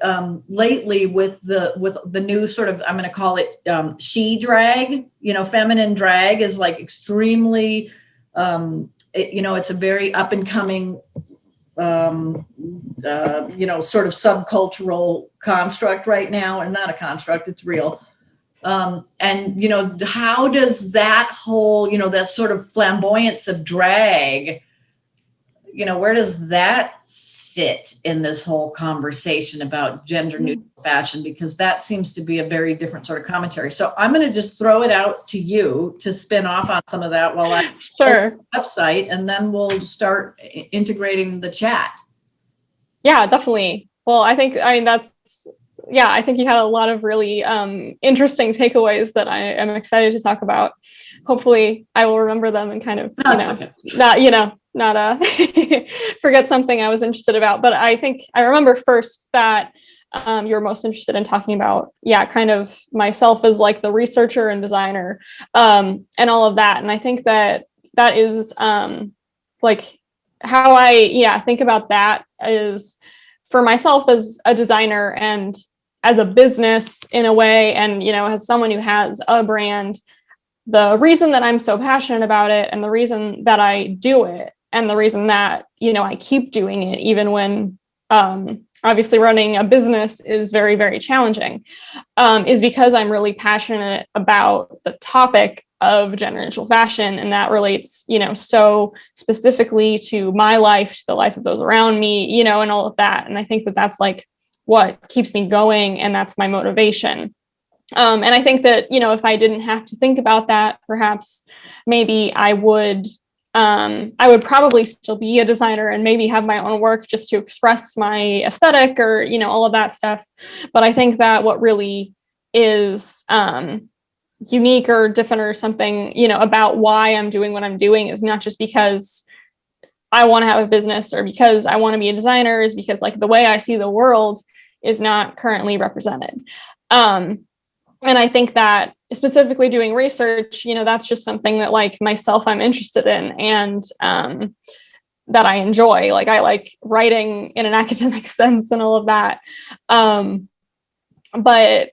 lately with the new sort of, I'm going to call it she drag. Feminine drag is like extremely, it's a very up and coming, sort of subcultural construct right now, and not a construct, it's real. And how does that whole, that sort of flamboyance of drag, where does that sit in this whole conversation about gender neutral fashion? Because that seems to be a very different sort of commentary. So I'm going to just throw it out to you to spin off on some of that while I Sure. the website, and then we'll start integrating the chat. Yeah, definitely. Well, I think you had a lot of really interesting takeaways that I am excited to talk about. Hopefully I will remember them and kind of, not forget something I was interested about. But I think I remember first that you're most interested in talking about, kind of myself as like the researcher and designer and all of that. And I think that is like how I think about that is for myself as a designer and as a business in a way, and as someone who has a brand, the reason that I'm so passionate about it and the reason that I do it and the reason that I keep doing it even when obviously running a business is very, very challenging, is because I'm really passionate about the topic of gender neutral fashion, and that relates so specifically to my life, to the life of those around me, and all of that. And I think that that's like what keeps me going, and that's my motivation. And I think that if I didn't have to think about that, perhaps maybe I would probably still be a designer and maybe have my own work just to express my aesthetic or all of that stuff. But I think that what really is unique or different or something about why I'm doing what I'm doing is not just because I want to have a business or because I want to be a designer, is because like the way I see the world is not currently represented. And I think that specifically doing research, that's just something that like myself, I'm interested in, and that I enjoy. Like I like writing in an academic sense and all of that. But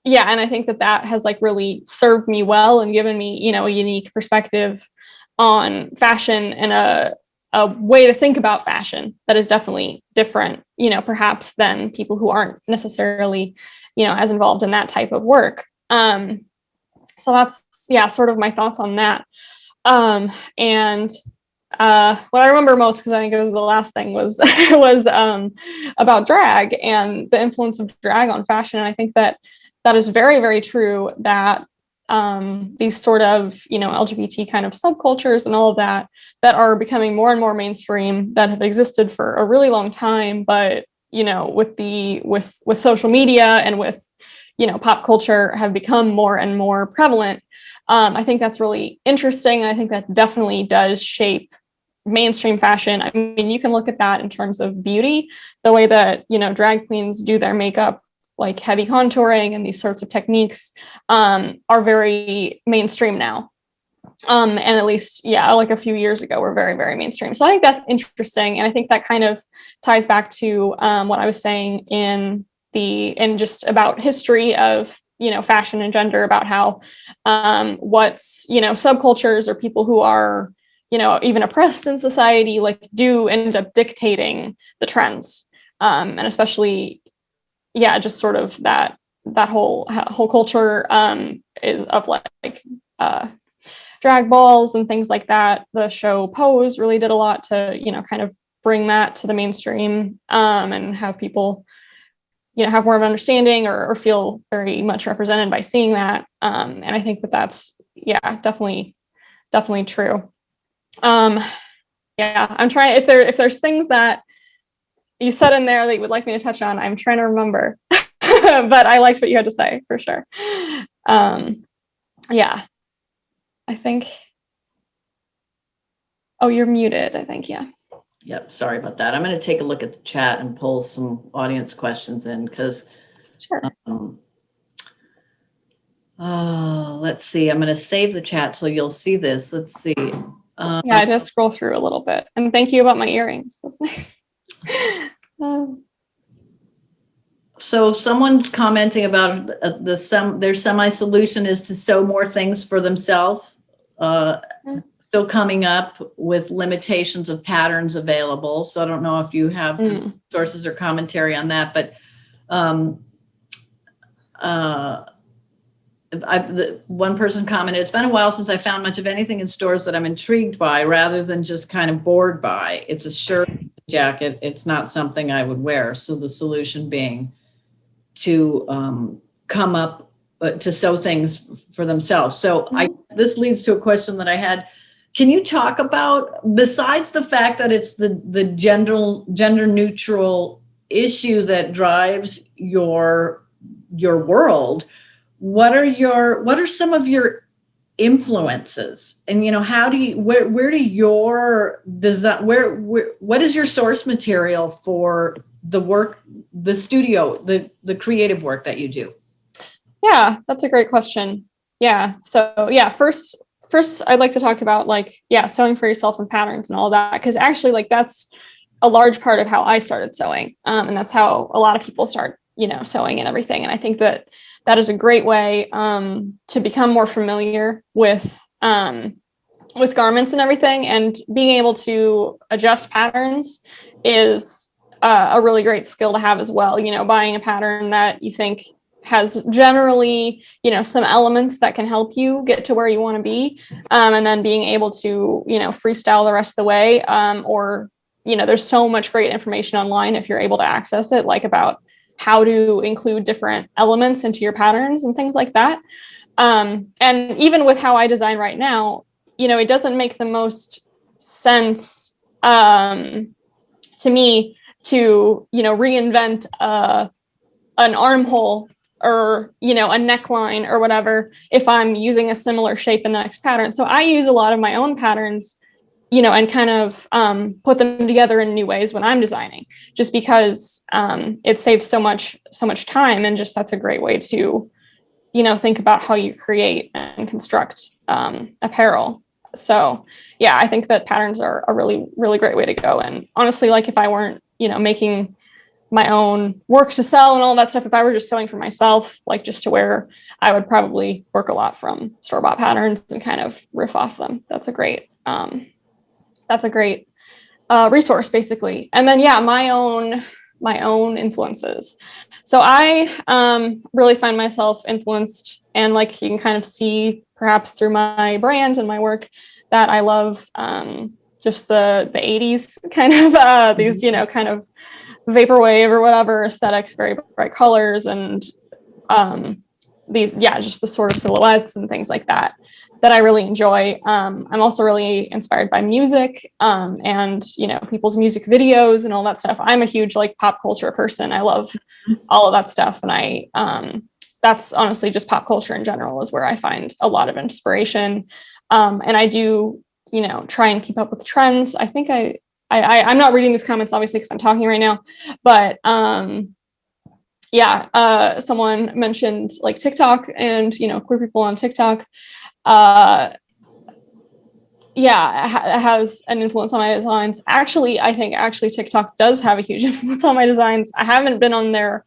yeah, and I think that has like really served me well and given me, a unique perspective on fashion and a way to think about fashion that is definitely different, perhaps than people who aren't necessarily as involved in that type of work. So that's, sort of my thoughts on that. And what I remember most, because I think it was the last thing, was about drag and the influence of drag on fashion. And I think that is very, very true, that these sort of, LGBT kind of subcultures and all of that are becoming more and more mainstream, that have existed for a really long time, but with social media and with pop culture have become more and more prevalent. I think that's really interesting. I think that definitely does shape mainstream fashion. I mean, you can look at that in terms of beauty, the way that, drag queens do their makeup, like heavy contouring and these sorts of techniques, are very mainstream now. And at least, like a few years ago, were very, very mainstream. So I think that's interesting. And I think that kind of ties back to what I was saying in just about history of, fashion and gender, about how what's, subcultures or people who are, even oppressed in society, like do end up dictating the trends. And especially, just sort of that whole culture is of like drag balls and things like that. The show Pose really did a lot to, kind of bring that to the mainstream, and have people, have more of an understanding or feel very much represented by seeing that. And I think that that's, definitely true. I'm trying, if there's things that you said in there that you would like me to touch on, I'm trying to remember, but I liked what you had to say for sure. I think, oh, you're muted, I think, yeah. Yep, sorry about that. I'm going to take a look at the chat and pull some audience questions in because, sure. Let's see, I'm going to save the chat so you'll see this. Let's see. I just scroll through a little bit. And thank you about my earrings. That's nice. So someone's commenting about their semi-solution is to sew more things for themselves. Still coming up with limitations of patterns available. So I don't know if you have sources or commentary on that, but one person commented, it's been a while since I found much of anything in stores that I'm intrigued by rather than just kind of bored by. It's a shirt, jacket. It's not something I would wear. So the solution being to come up to sew things for themselves. So this leads to a question that I had. Can you talk about, besides the fact that it's the gender neutral issue that drives your world, what are some of your influences? And how do you where do your design what is your source material for the work, the studio, the creative work that you do? Yeah, that's a great question. So first I'd like to talk about sewing for yourself and patterns and all that, because actually that's a large part of how I started sewing, and that's how a lot of people start sewing and everything. And I think that is a great way to become more familiar with garments and everything, and being able to adjust patterns is a really great skill to have as well. Buying a pattern that you think has generally, some elements that can help you get to where you want to be, and then being able to, freestyle the rest of the way, or, there's so much great information online if you're able to access it, like about how to include different elements into your patterns and things like that. And even with how I design right now, it doesn't make the most sense to me to, reinvent an armhole or, a neckline or whatever, if I'm using a similar shape in the next pattern. So I use a lot of my own patterns, and kind of put them together in new ways when I'm designing, just because it saves so much time, and just that's a great way to, think about how you create and construct apparel. So I think that patterns are a really, really great way to go. And honestly, if I weren't, making my own work to sell and all that stuff, if I were just sewing for myself, just to wear, I would probably work a lot from store-bought patterns and kind of riff off them. That's a great resource, basically. And then my own influences. So I really find myself influenced, and you can kind of see perhaps through my brand and my work, that I love just the 80s kind of these kind of vaporwave or whatever aesthetics, very bright colors, and these just the sort of silhouettes and things like that I really enjoy. I'm also really inspired by music, and people's music videos and all that stuff. I'm a huge pop culture person. I love all of that stuff, and I that's honestly just pop culture in general is where I find a lot of inspiration. And I do, try and keep up with trends. I think I'm not reading these comments, obviously, because I'm talking right now, but someone mentioned like TikTok and, queer people on TikTok. It has an influence on my designs. Actually, I think TikTok does have a huge influence on my designs. I haven't been on there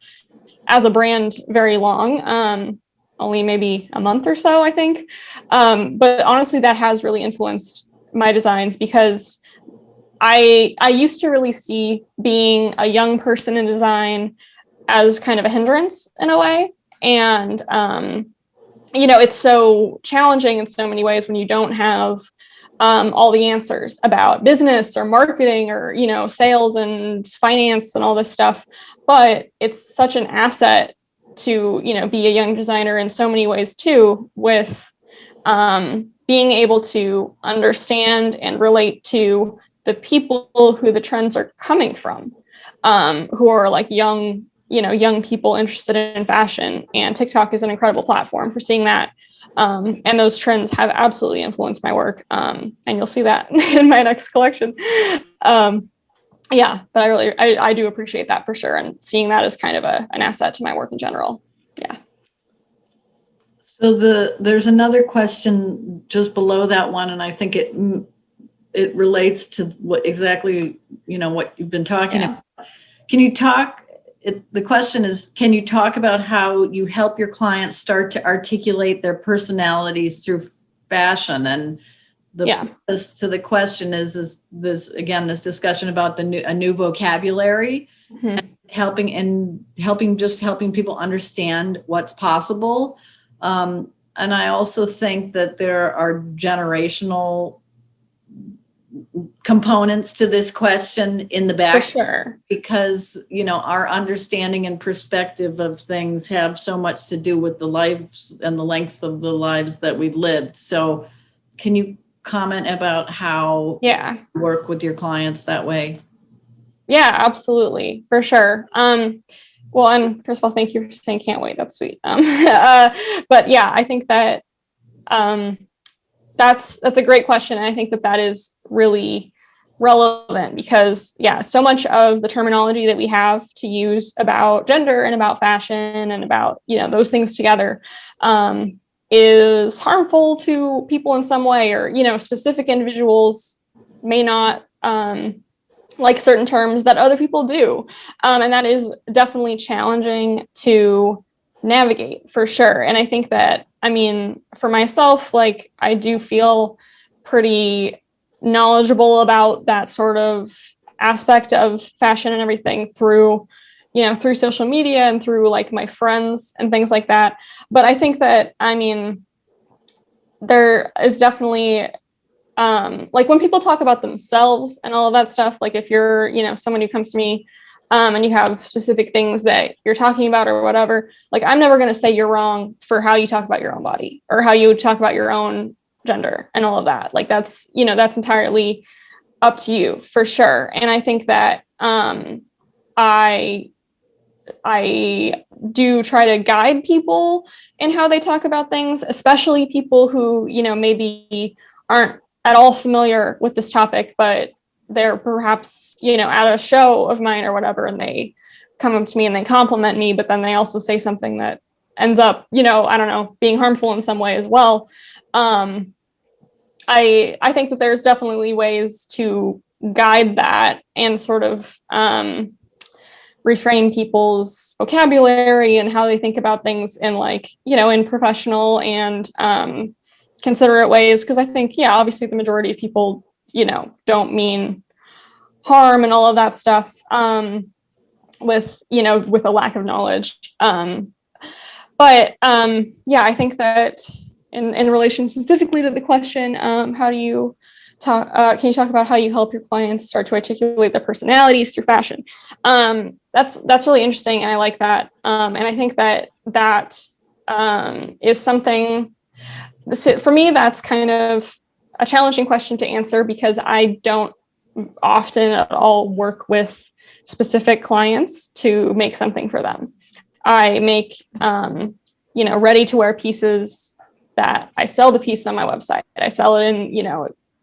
as a brand very long, only maybe a month or so, I think. But honestly, that has really influenced my designs because I used to really see being a young person in design as kind of a hindrance in a way. And, it's so challenging in so many ways when you don't have all the answers about business or marketing or, sales and finance and all this stuff. But it's such an asset to, be a young designer in so many ways too, with being able to understand and relate to the people who the trends are coming from, who are like young people interested in fashion. And TikTok is an incredible platform for seeing that. And those trends have absolutely influenced my work. And you'll see that in my next collection. But I do appreciate that for sure. And seeing that as kind of an asset to my work in general. Yeah. So there's another question just below that one. And I think it relates to what exactly, what you've been talking about. Can you talk? The question is, can you talk about how you help your clients start to articulate their personalities through fashion? And to the question is this again, this discussion about a new vocabulary, and helping people understand what's possible. And I also think that there are generational components to this question in the back, for sure, because our understanding and perspective of things have so much to do with the lives and the lengths of the lives that we've lived. So can you comment about how you work with your clients that way? Yeah, absolutely, for sure. Well, and first of all, thank you for saying can't wait. That's sweet. But yeah, I think that that's a great question. And I think that is really relevant because so much of the terminology that we have to use about gender and about fashion and about, those things together, is harmful to people in some way, or, specific individuals may not, like certain terms that other people do. And that is definitely challenging to navigate for sure. And I think that, for myself, like I do feel pretty knowledgeable about that sort of aspect of fashion and everything through social media and through like my friends and things like that. But I think that, there is definitely, like when people talk about themselves and all of that stuff, like if you're, someone who comes to me, and you have specific things that you're talking about or whatever, like I'm never going to say you're wrong for how you talk about your own body or how you talk about your own gender and all of that. Like that's entirely up to you for sure. And I think that I do try to guide people in how they talk about things, especially people who, maybe aren't at all familiar with this topic, but they're perhaps, at a show of mine or whatever, and they come up to me and they compliment me, but then they also say something that ends up, I don't know, being harmful in some way as well. I think that there's definitely ways to guide that and sort of reframe people's vocabulary and how they think about things in like, in professional and considerate ways. Because I think, obviously the majority of people, don't mean harm and all of that stuff with a lack of knowledge. I think that in relation specifically to the question, how do you talk, can you talk about how you help your clients start to articulate their personalities through fashion? That's really interesting. And I like that. And I think that is something, for me, that's kind of a challenging question to answer because I don't often at all work with specific clients to make something for them. I make ready to wear pieces that I sell the piece on my website. I sell it in,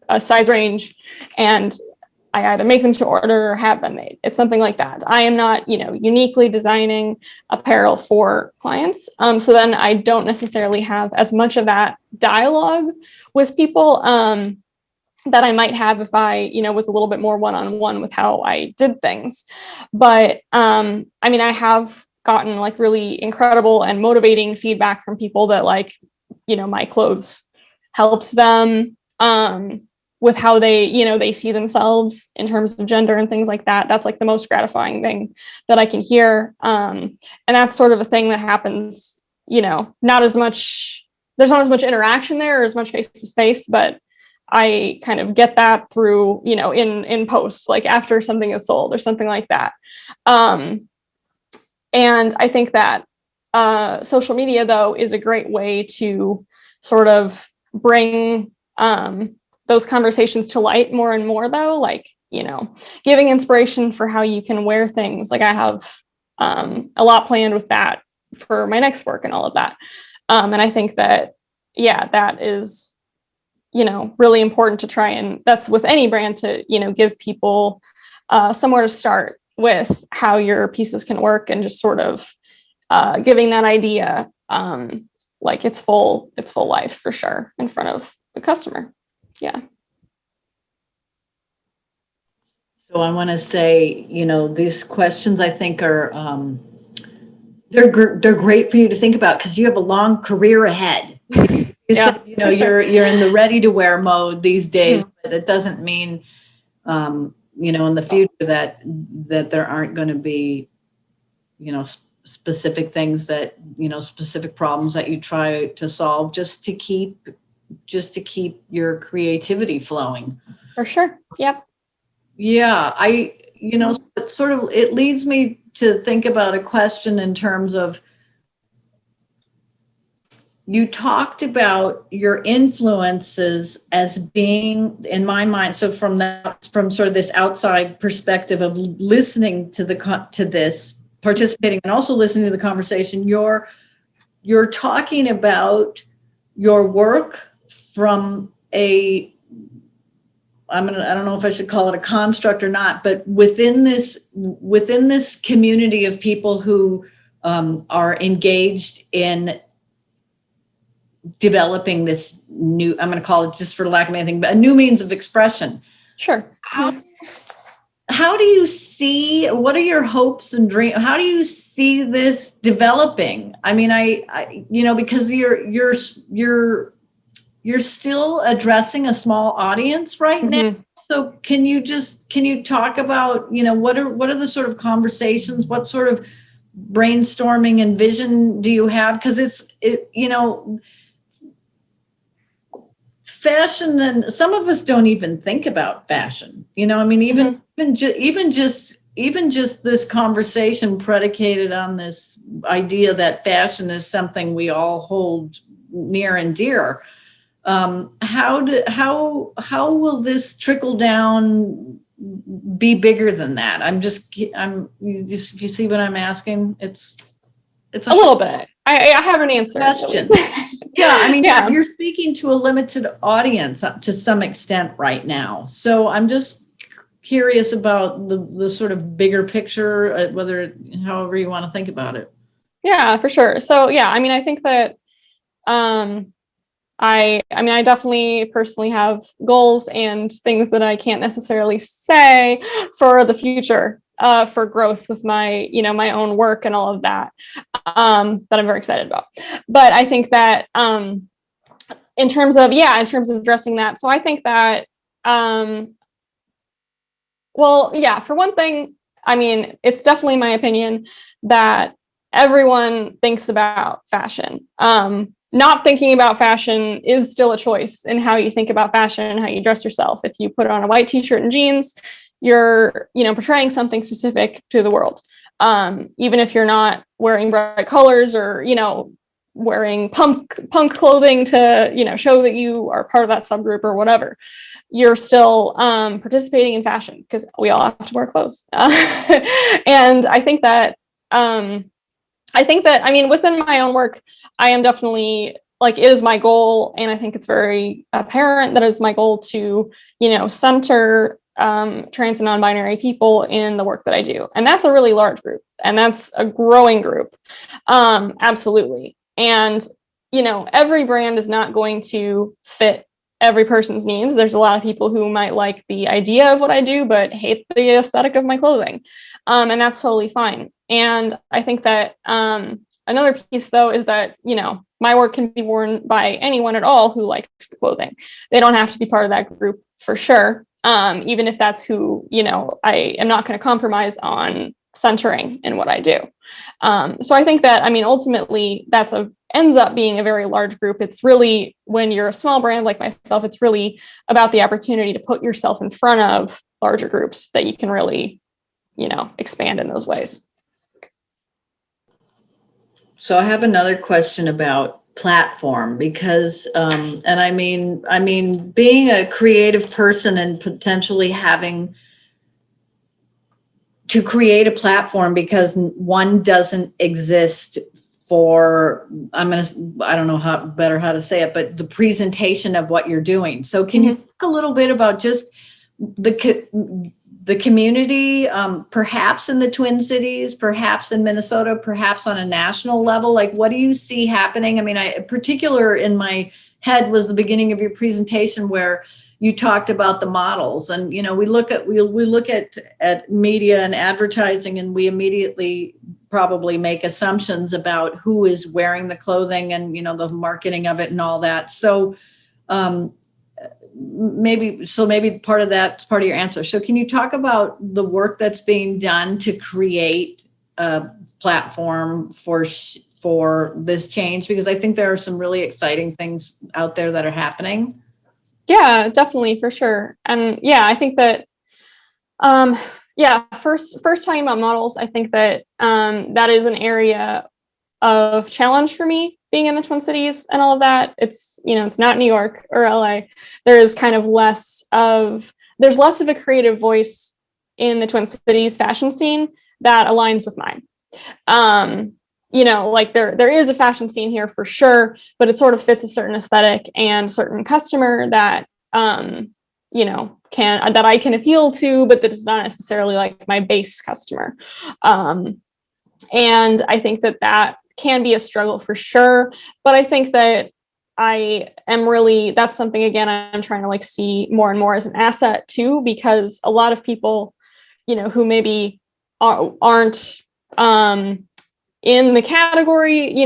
a size range, and I either make them to order or have them made. It's something like that. I am not, uniquely designing apparel for clients. So then I don't necessarily have as much of that dialogue with people that I might have if I, was a little bit more one-on-one with how I did things. But I have gotten like really incredible and motivating feedback from people that my clothes helps them with how they see themselves in terms of gender and things like that. That's like the most gratifying thing that I can hear. And that's sort of a thing that happens, not as much, there's not as much interaction there or as much face to face, but I kind of get that through, in post, like after something is sold or something like that. And I think that social media, though, is a great way to sort of bring those conversations to light more and more, though, giving inspiration for how you can wear things. Like I have a lot planned with that for my next work and all of that. And I think that, that is, really important to try, and that's with any brand, to, give people somewhere to start with how your pieces can work, and just sort of giving that idea like its full life for sure in front of the customer. Yeah. So I want to say, these questions I think are, they're great for you to think about, because you have a long career ahead. You said, sure. you're in the ready to wear mode these days, but it doesn't mean, in the future that there aren't going to be, specific things that, specific problems that you try to solve just to keep your creativity flowing. For sure. Yep. Yeah. It leads me to think about a question in terms of, you talked about your influences as being, in my mind, so from sort of this outside perspective of listening to this, participating and also listening to the conversation, you're talking about your work from I don't know if I should call it a construct or not, but within this community of people who are engaged in developing this new, I'm going to call it, just for lack of anything, but a new means of expression. Sure. How do you see, what are your hopes and dreams? How do you see this developing? I mean, I because you're still addressing a small audience right now. So can you talk about, what are the sort of conversations, what sort of brainstorming and vision do you have? Because fashion, and some of us don't even think about fashion. Even just this conversation predicated on this idea that fashion is something we all hold near and dear. How will this trickle down, be bigger than that? You see what I'm asking? It's a little bit. I have an answer. Question. Yeah, you're speaking to a limited audience to some extent right now. So I'm just curious about the sort of bigger picture, however you want to think about it. Yeah, for sure. So I think that I definitely personally have goals and things that I can't necessarily say for the future, for growth with my, my own work and all of that, that I'm very excited about. But I think that in terms of addressing that, so I think that, for one thing, it's definitely my opinion that everyone thinks about fashion. Not thinking about fashion is still a choice in how you think about fashion and how you dress yourself. If you put on a white t-shirt and jeans, you're, portraying something specific to the world. Even if you're not wearing bright colors or, wearing punk clothing to, show that you are part of that subgroup or whatever, you're still participating in fashion, because we all have to wear clothes. And I think that I think that, I mean, within my own work, I am definitely like, it is my goal. And I think it's very apparent that it's my goal to, center trans and non-binary people in the work that I do. And that's a really large group, and that's a growing group. Absolutely. And, every brand is not going to fit every person's needs. There's a lot of people who might like the idea of what I do, but hate the aesthetic of my clothing. And that's totally fine. And I think that another piece, though, is that, my work can be worn by anyone at all who likes the clothing. They don't have to be part of that group for sure. Even if that's who, I am not going to compromise on centering in what I do. So I think that, ultimately that's ends up being a very large group. It's really, when you're a small brand like myself, it's really about the opportunity to put yourself in front of larger groups that you can really, expand in those ways. So I have another question about platform, because, and I mean, being a creative person and potentially having to create a platform because one doesn't exist for, I don't know how to say it, but the presentation of what you're doing. So can you talk a little bit about just the community, perhaps in the Twin Cities, perhaps in Minnesota, perhaps on a national level? Like, what do you see happening? I mean, particular in my head was the beginning of your presentation where you talked about the models, and we look at media and advertising, and we immediately probably make assumptions about who is wearing the clothing and the marketing of it and all that. So maybe part of that's part of your answer. So can you talk about the work that's being done to create a platform for this change? Because I think there are some really exciting things out there that are happening. Yeah, definitely, for sure. And yeah, I think that, first talking about models, I think that that is an area of challenge for me, being in the Twin Cities and all of that. It's, it's not New York or LA. There is kind of less of a creative voice in the Twin Cities fashion scene that aligns with mine. Like there is a fashion scene here for sure, but it sort of fits a certain aesthetic and certain customer that, that I can appeal to, but that is not necessarily like my base customer. And I think that can be a struggle for sure. But I think that that's something, again, I'm trying to see more and more as an asset too, because a lot of people, who maybe aren't in the category,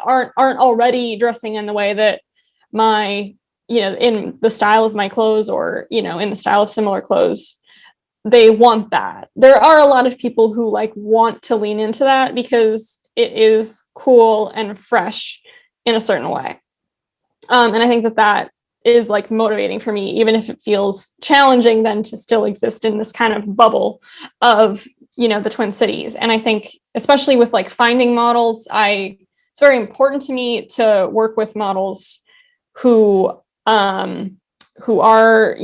aren't already dressing in the way that my, in the style of my clothes, or, in the style of similar clothes, they want that. There are a lot of people who want to lean into that because it is cool and fresh in a certain way. And I think that is motivating for me, even if it feels challenging then to still exist in this kind of bubble of, the Twin Cities. And I think especially with finding models, it's very important to me to work with models who are,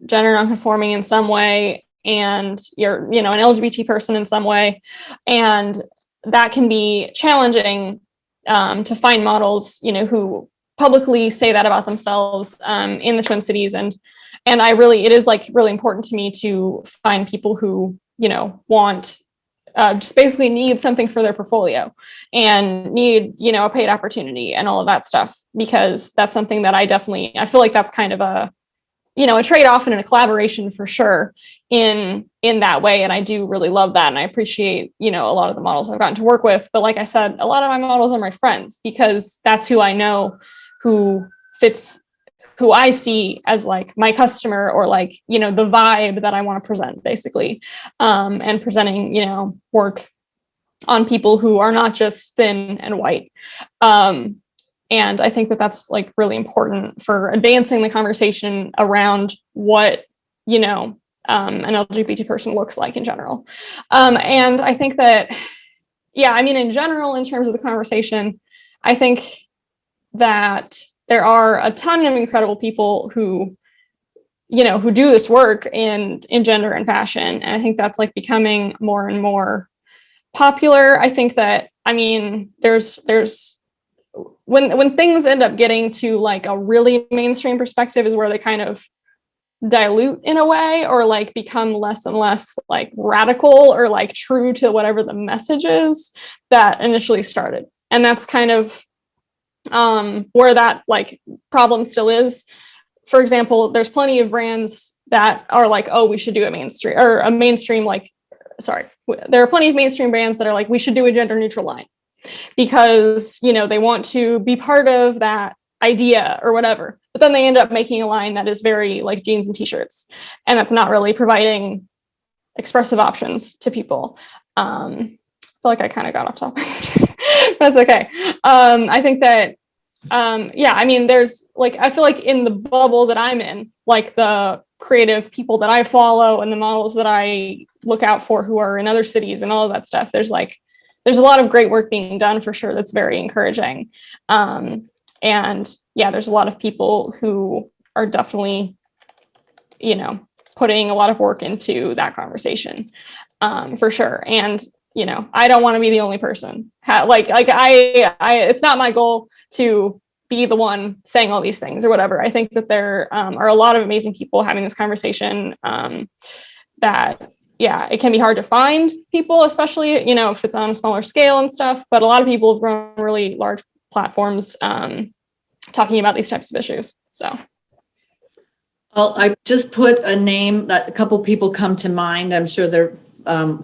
gender nonconforming in some way, and you're, an LGBT person in some way. And that can be challenging to find models, who publicly say that about themselves in the Twin Cities. And it is really important to me to find people who, want, just basically need something for their portfolio and need, a paid opportunity and all of that stuff, because that's something that I feel like that's kind of a trade-off and a collaboration for sure in that way. And I do really love that. And I appreciate, a lot of the models I've gotten to work with. But like I said, a lot of my models are my friends, because that's who I know who fits, who I see as my customer, or the vibe that I want to present, basically. And presenting, work on people who are not just thin and white. And I think that's really important for advancing the conversation around what, an LGBT person looks like in general. And I think that, in general, in terms of the conversation, I think that there are a ton of incredible people who do this work in gender and fashion. And I think that's becoming more and more popular. I think that I mean, there's when things end up getting to like a really mainstream perspective is where they kind of dilute in a way, or like become less and less like radical or like true to whatever the message is that initially started. And that's kind of where that like problem still is. For example, there's plenty of brands that are like, oh, we should do a mainstream, like, sorry, there are plenty of mainstream brands that are like, we should do a gender neutral line because, you know, they want to be part of that idea or whatever. But then they end up making a line that is very like jeans and t-shirts, and that's not really providing expressive options to people. I feel like I kind of got off topic. That's okay. I think that yeah, I mean, there's like, I feel like in the bubble that I'm in, like the creative people that I follow and the models that I look out for who are in other cities and all of that stuff, there's a lot of great work being done for sure. That's very encouraging. And yeah, there's a lot of people who are definitely, you know, putting a lot of work into that conversation, for sure. And, you know, I don't want to be the only person. It's not my goal to be the one saying all these things or whatever. I think that there are a lot of amazing people having this conversation, that, yeah, it can be hard to find people, especially, you know, if it's on a smaller scale and stuff, but a lot of people have grown really large platforms talking about these types of issues. So. Well, I just put a name that a couple people come to mind. I'm sure they're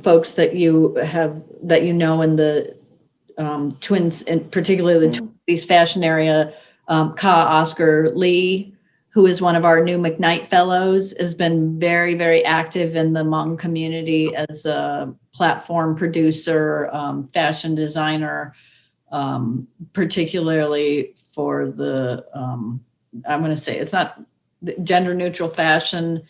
folks that you know in the twins, and particularly the Twin fashion area. Ka Oscar Lee, who is one of our new McKnight Fellows, has been very, very active in the Hmong community as a platform producer, fashion designer, particularly for the, I'm going to say it's not gender neutral fashion,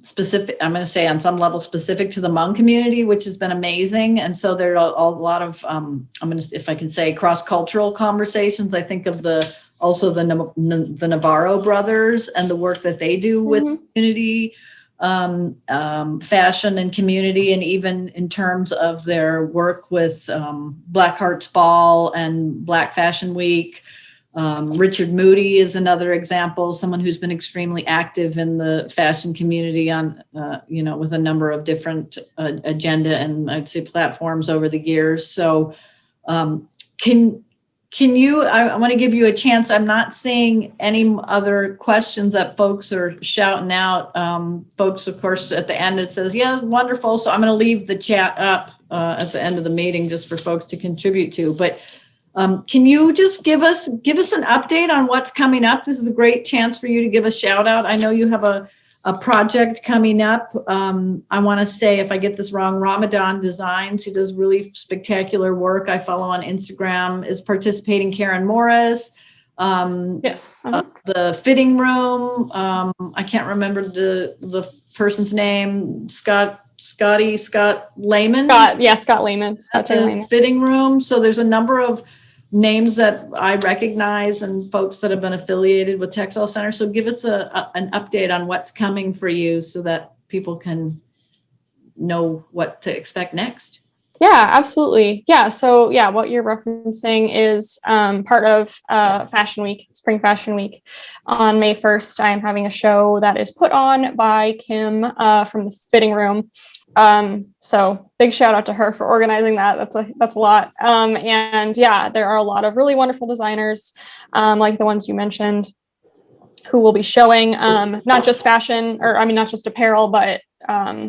specific, I'm going to say on some level specific to the Hmong community, which has been amazing. And so there are a lot of, I'm going to, if I can say, cross-cultural conversations. I think of the Navarro brothers and the work that they do with community, fashion and community, and even in terms of their work with Black Hearts Ball and Black Fashion Week. Richard Moody is another example, someone who's been extremely active in the fashion community on, you know, with a number of different agenda and I'd say platforms over the years. So can you, I want to give you a chance. I'm not seeing any other questions that folks are shouting out. Folks, of course, at the end, it says, yeah, wonderful. So I'm going to leave the chat up at the end of the meeting just for folks to contribute to. But can you just give us an update on what's coming up? This is a great chance for you to give a shout out. I know you have a project coming up. I want to say, if I get this wrong, Ramadan Designs, who does really spectacular work, I follow on Instagram, is participating. Karen Morris. Yes. The fitting room. I can't remember the person's name. Scott Lehman. Scott Lehman. Scott Lehman. Fitting room. So there's a number of names that I recognize and folks that have been affiliated with Textile Center. So give us an update on what's coming for you so that people can know what to expect next. Yeah, absolutely. Yeah. So yeah, what you're referencing is part of Fashion Week, Spring Fashion Week. On May 1st, I'm having a show that is put on by Kim from the Fitting Room. So big shout out to her for organizing that. That's a lot. And yeah, there are a lot of really wonderful designers, like the ones you mentioned, who will be showing, not just fashion, or I mean, not just apparel, but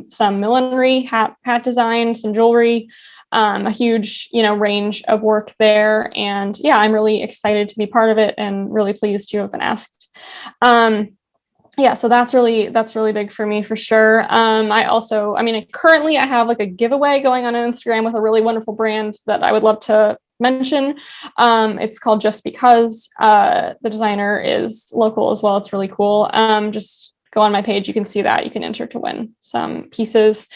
some millinery, hat design, some jewelry, a huge, range of work there. And yeah, I'm really excited to be part of it and really pleased to have been asked. Yeah, so that's really big for me for sure. Currently I have like a giveaway going on Instagram with a really wonderful brand that I would love to mention. It's called Just Because. The designer is local as well. It's really cool. Just go on my page. You can see that. You can enter to win some pieces,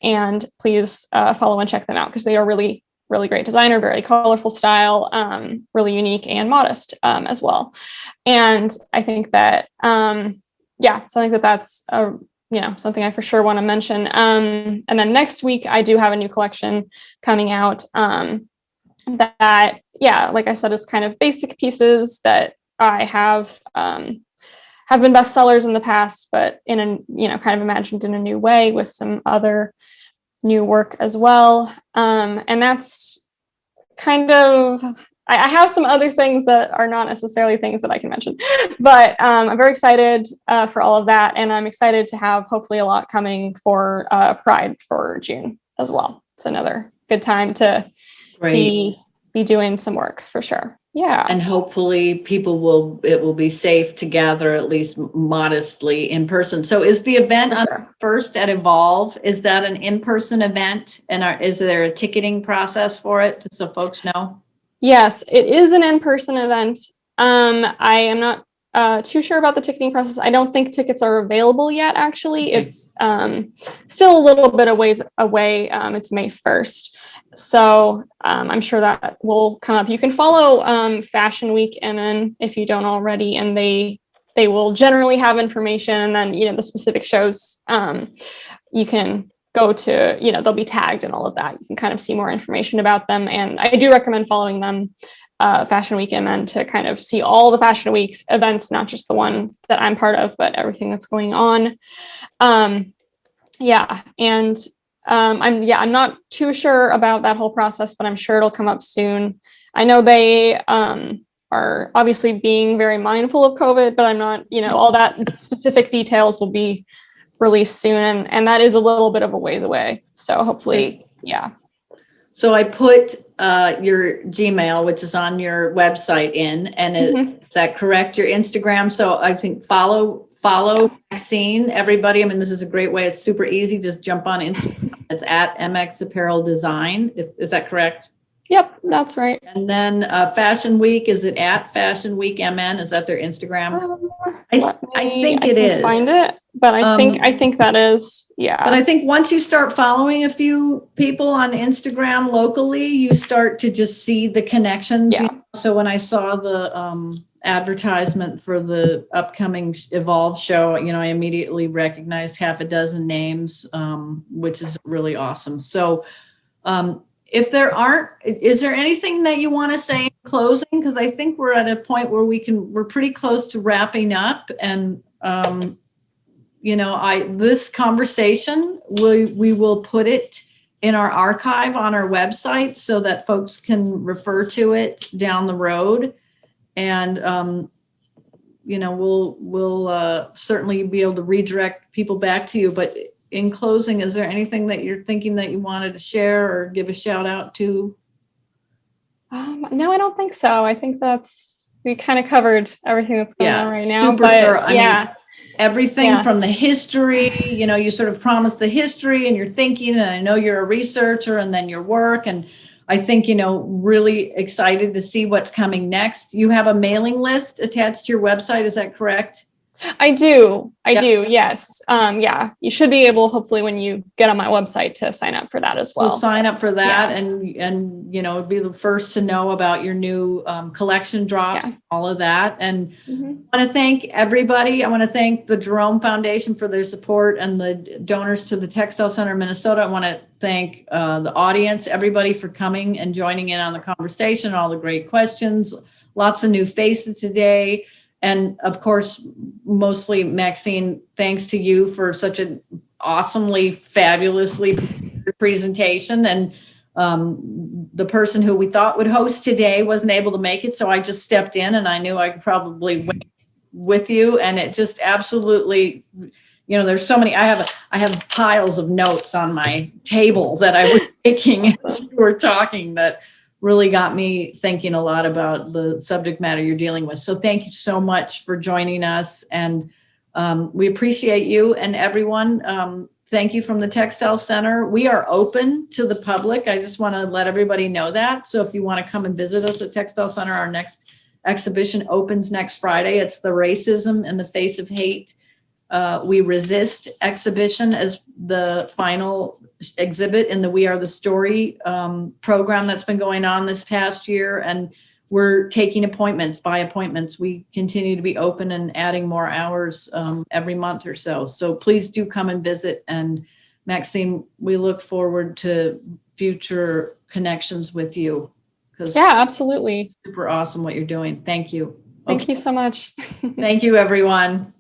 and please follow and check them out because they are really, really great designer, very colorful style, really unique and modest as well. And I think that, so I think that that's a something I for sure want to mention. And then next week, I do have a new collection coming out that, like I said, is kind of basic pieces that I have been bestsellers in the past, but in a, kind of imagined in a new way with some other new work as well. And that's kind of, I have some other things that are not necessarily things that I can mention, but I'm very excited for all of that. And I'm excited to have hopefully a lot coming for Pride for June as well. It's another good time to be doing some work for sure. Yeah. And hopefully it will be safe to gather at least modestly in person. So is the event first at Evolve? Is that an in-person event? And is there a ticketing process for it, just so folks know? Yes, it is an in-person event. I am not too sure about the ticketing process. I don't think tickets are available yet, actually. Okay. It's still a little bit of ways away. It's May 1st. So I'm sure that will come up. You can follow Fashion Week MN if you don't already, and they will generally have information. And then, the specific shows you can go to, they'll be tagged and all of that. You can kind of see more information about them. And I do recommend following them, Fashion Week MN, to kind of see all the Fashion Week's events, not just the one that I'm part of, but everything that's going on. I'm not too sure about that whole process, but I'm sure it'll come up soon. I know they are obviously being very mindful of COVID, but I'm not, all that specific details will be released soon. And that is a little bit of a ways away. So hopefully, yeah. So I put your Gmail, which is on your website and is that correct? Your Instagram. So I think follow Maxine, everybody. I mean, this is a great way. It's super easy. Just jump on Instagram. It's at MX Apparel Design. Is that correct? Yep, that's right. And then Fashion Week, is it at Fashion Week MN? Is that their Instagram? I think it is. Find it, but I think that is, yeah. But I think once you start following a few people on Instagram locally, you start to just see the connections. Yeah. So when I saw the advertisement for the upcoming Evolve show, I immediately recognized half a dozen names, which is really awesome. So if is there anything that you want to say in closing? Because I think we're at a point where we're pretty close to wrapping up. And, this conversation, we will put it in our archive on our website so that folks can refer to it down the road. And, we'll certainly be able to redirect people back to you. But in closing, is there anything that you're thinking that you wanted to share or give a shout out to? No, I don't think so. I think we kind of covered everything that's going on right now. Super thorough. I mean, everything from the history, you sort of promised the history and your thinking, and I know you're a researcher, and then your work. And I think, really excited to see what's coming next. You have a mailing list attached to your website. Is that correct? I do. Yes. You should be able, hopefully, when you get on my website, to sign up for that as well. So sign up for that, and be the first to know about your new collection drops, all of that. And I want to thank everybody. I want to thank the Jerome Foundation for their support and the donors to the Textile Center of Minnesota. I want to thank the audience, everybody, for coming and joining in on the conversation, all the great questions, lots of new faces today. And of course, mostly Maxine, thanks to you for such an awesomely, fabulously presentation. And the person who we thought would host today wasn't able to make it. So I just stepped in, and I knew I could probably wait with you. And it just absolutely, there's so many, I have piles of notes on my table that I was taking as you were talking that really got me thinking a lot about the subject matter you're dealing with. So thank you so much for joining us. And we appreciate you and everyone. Thank you from the Textile Center. We are open to the public. I just want to let everybody know that. So if you want to come and visit us at Textile Center, our next exhibition opens next Friday. It's the Racism in the Face of Hate We Resist exhibition as the final exhibit in the We Are the Story program that's been going on this past year. And we're taking appointments by appointments. We continue to be open and adding more hours every month or so. So please do come and visit. And Maxine, we look forward to future connections with you. Yeah, absolutely. Super awesome what you're doing. Thank you. Thank you so much. Thank you, everyone.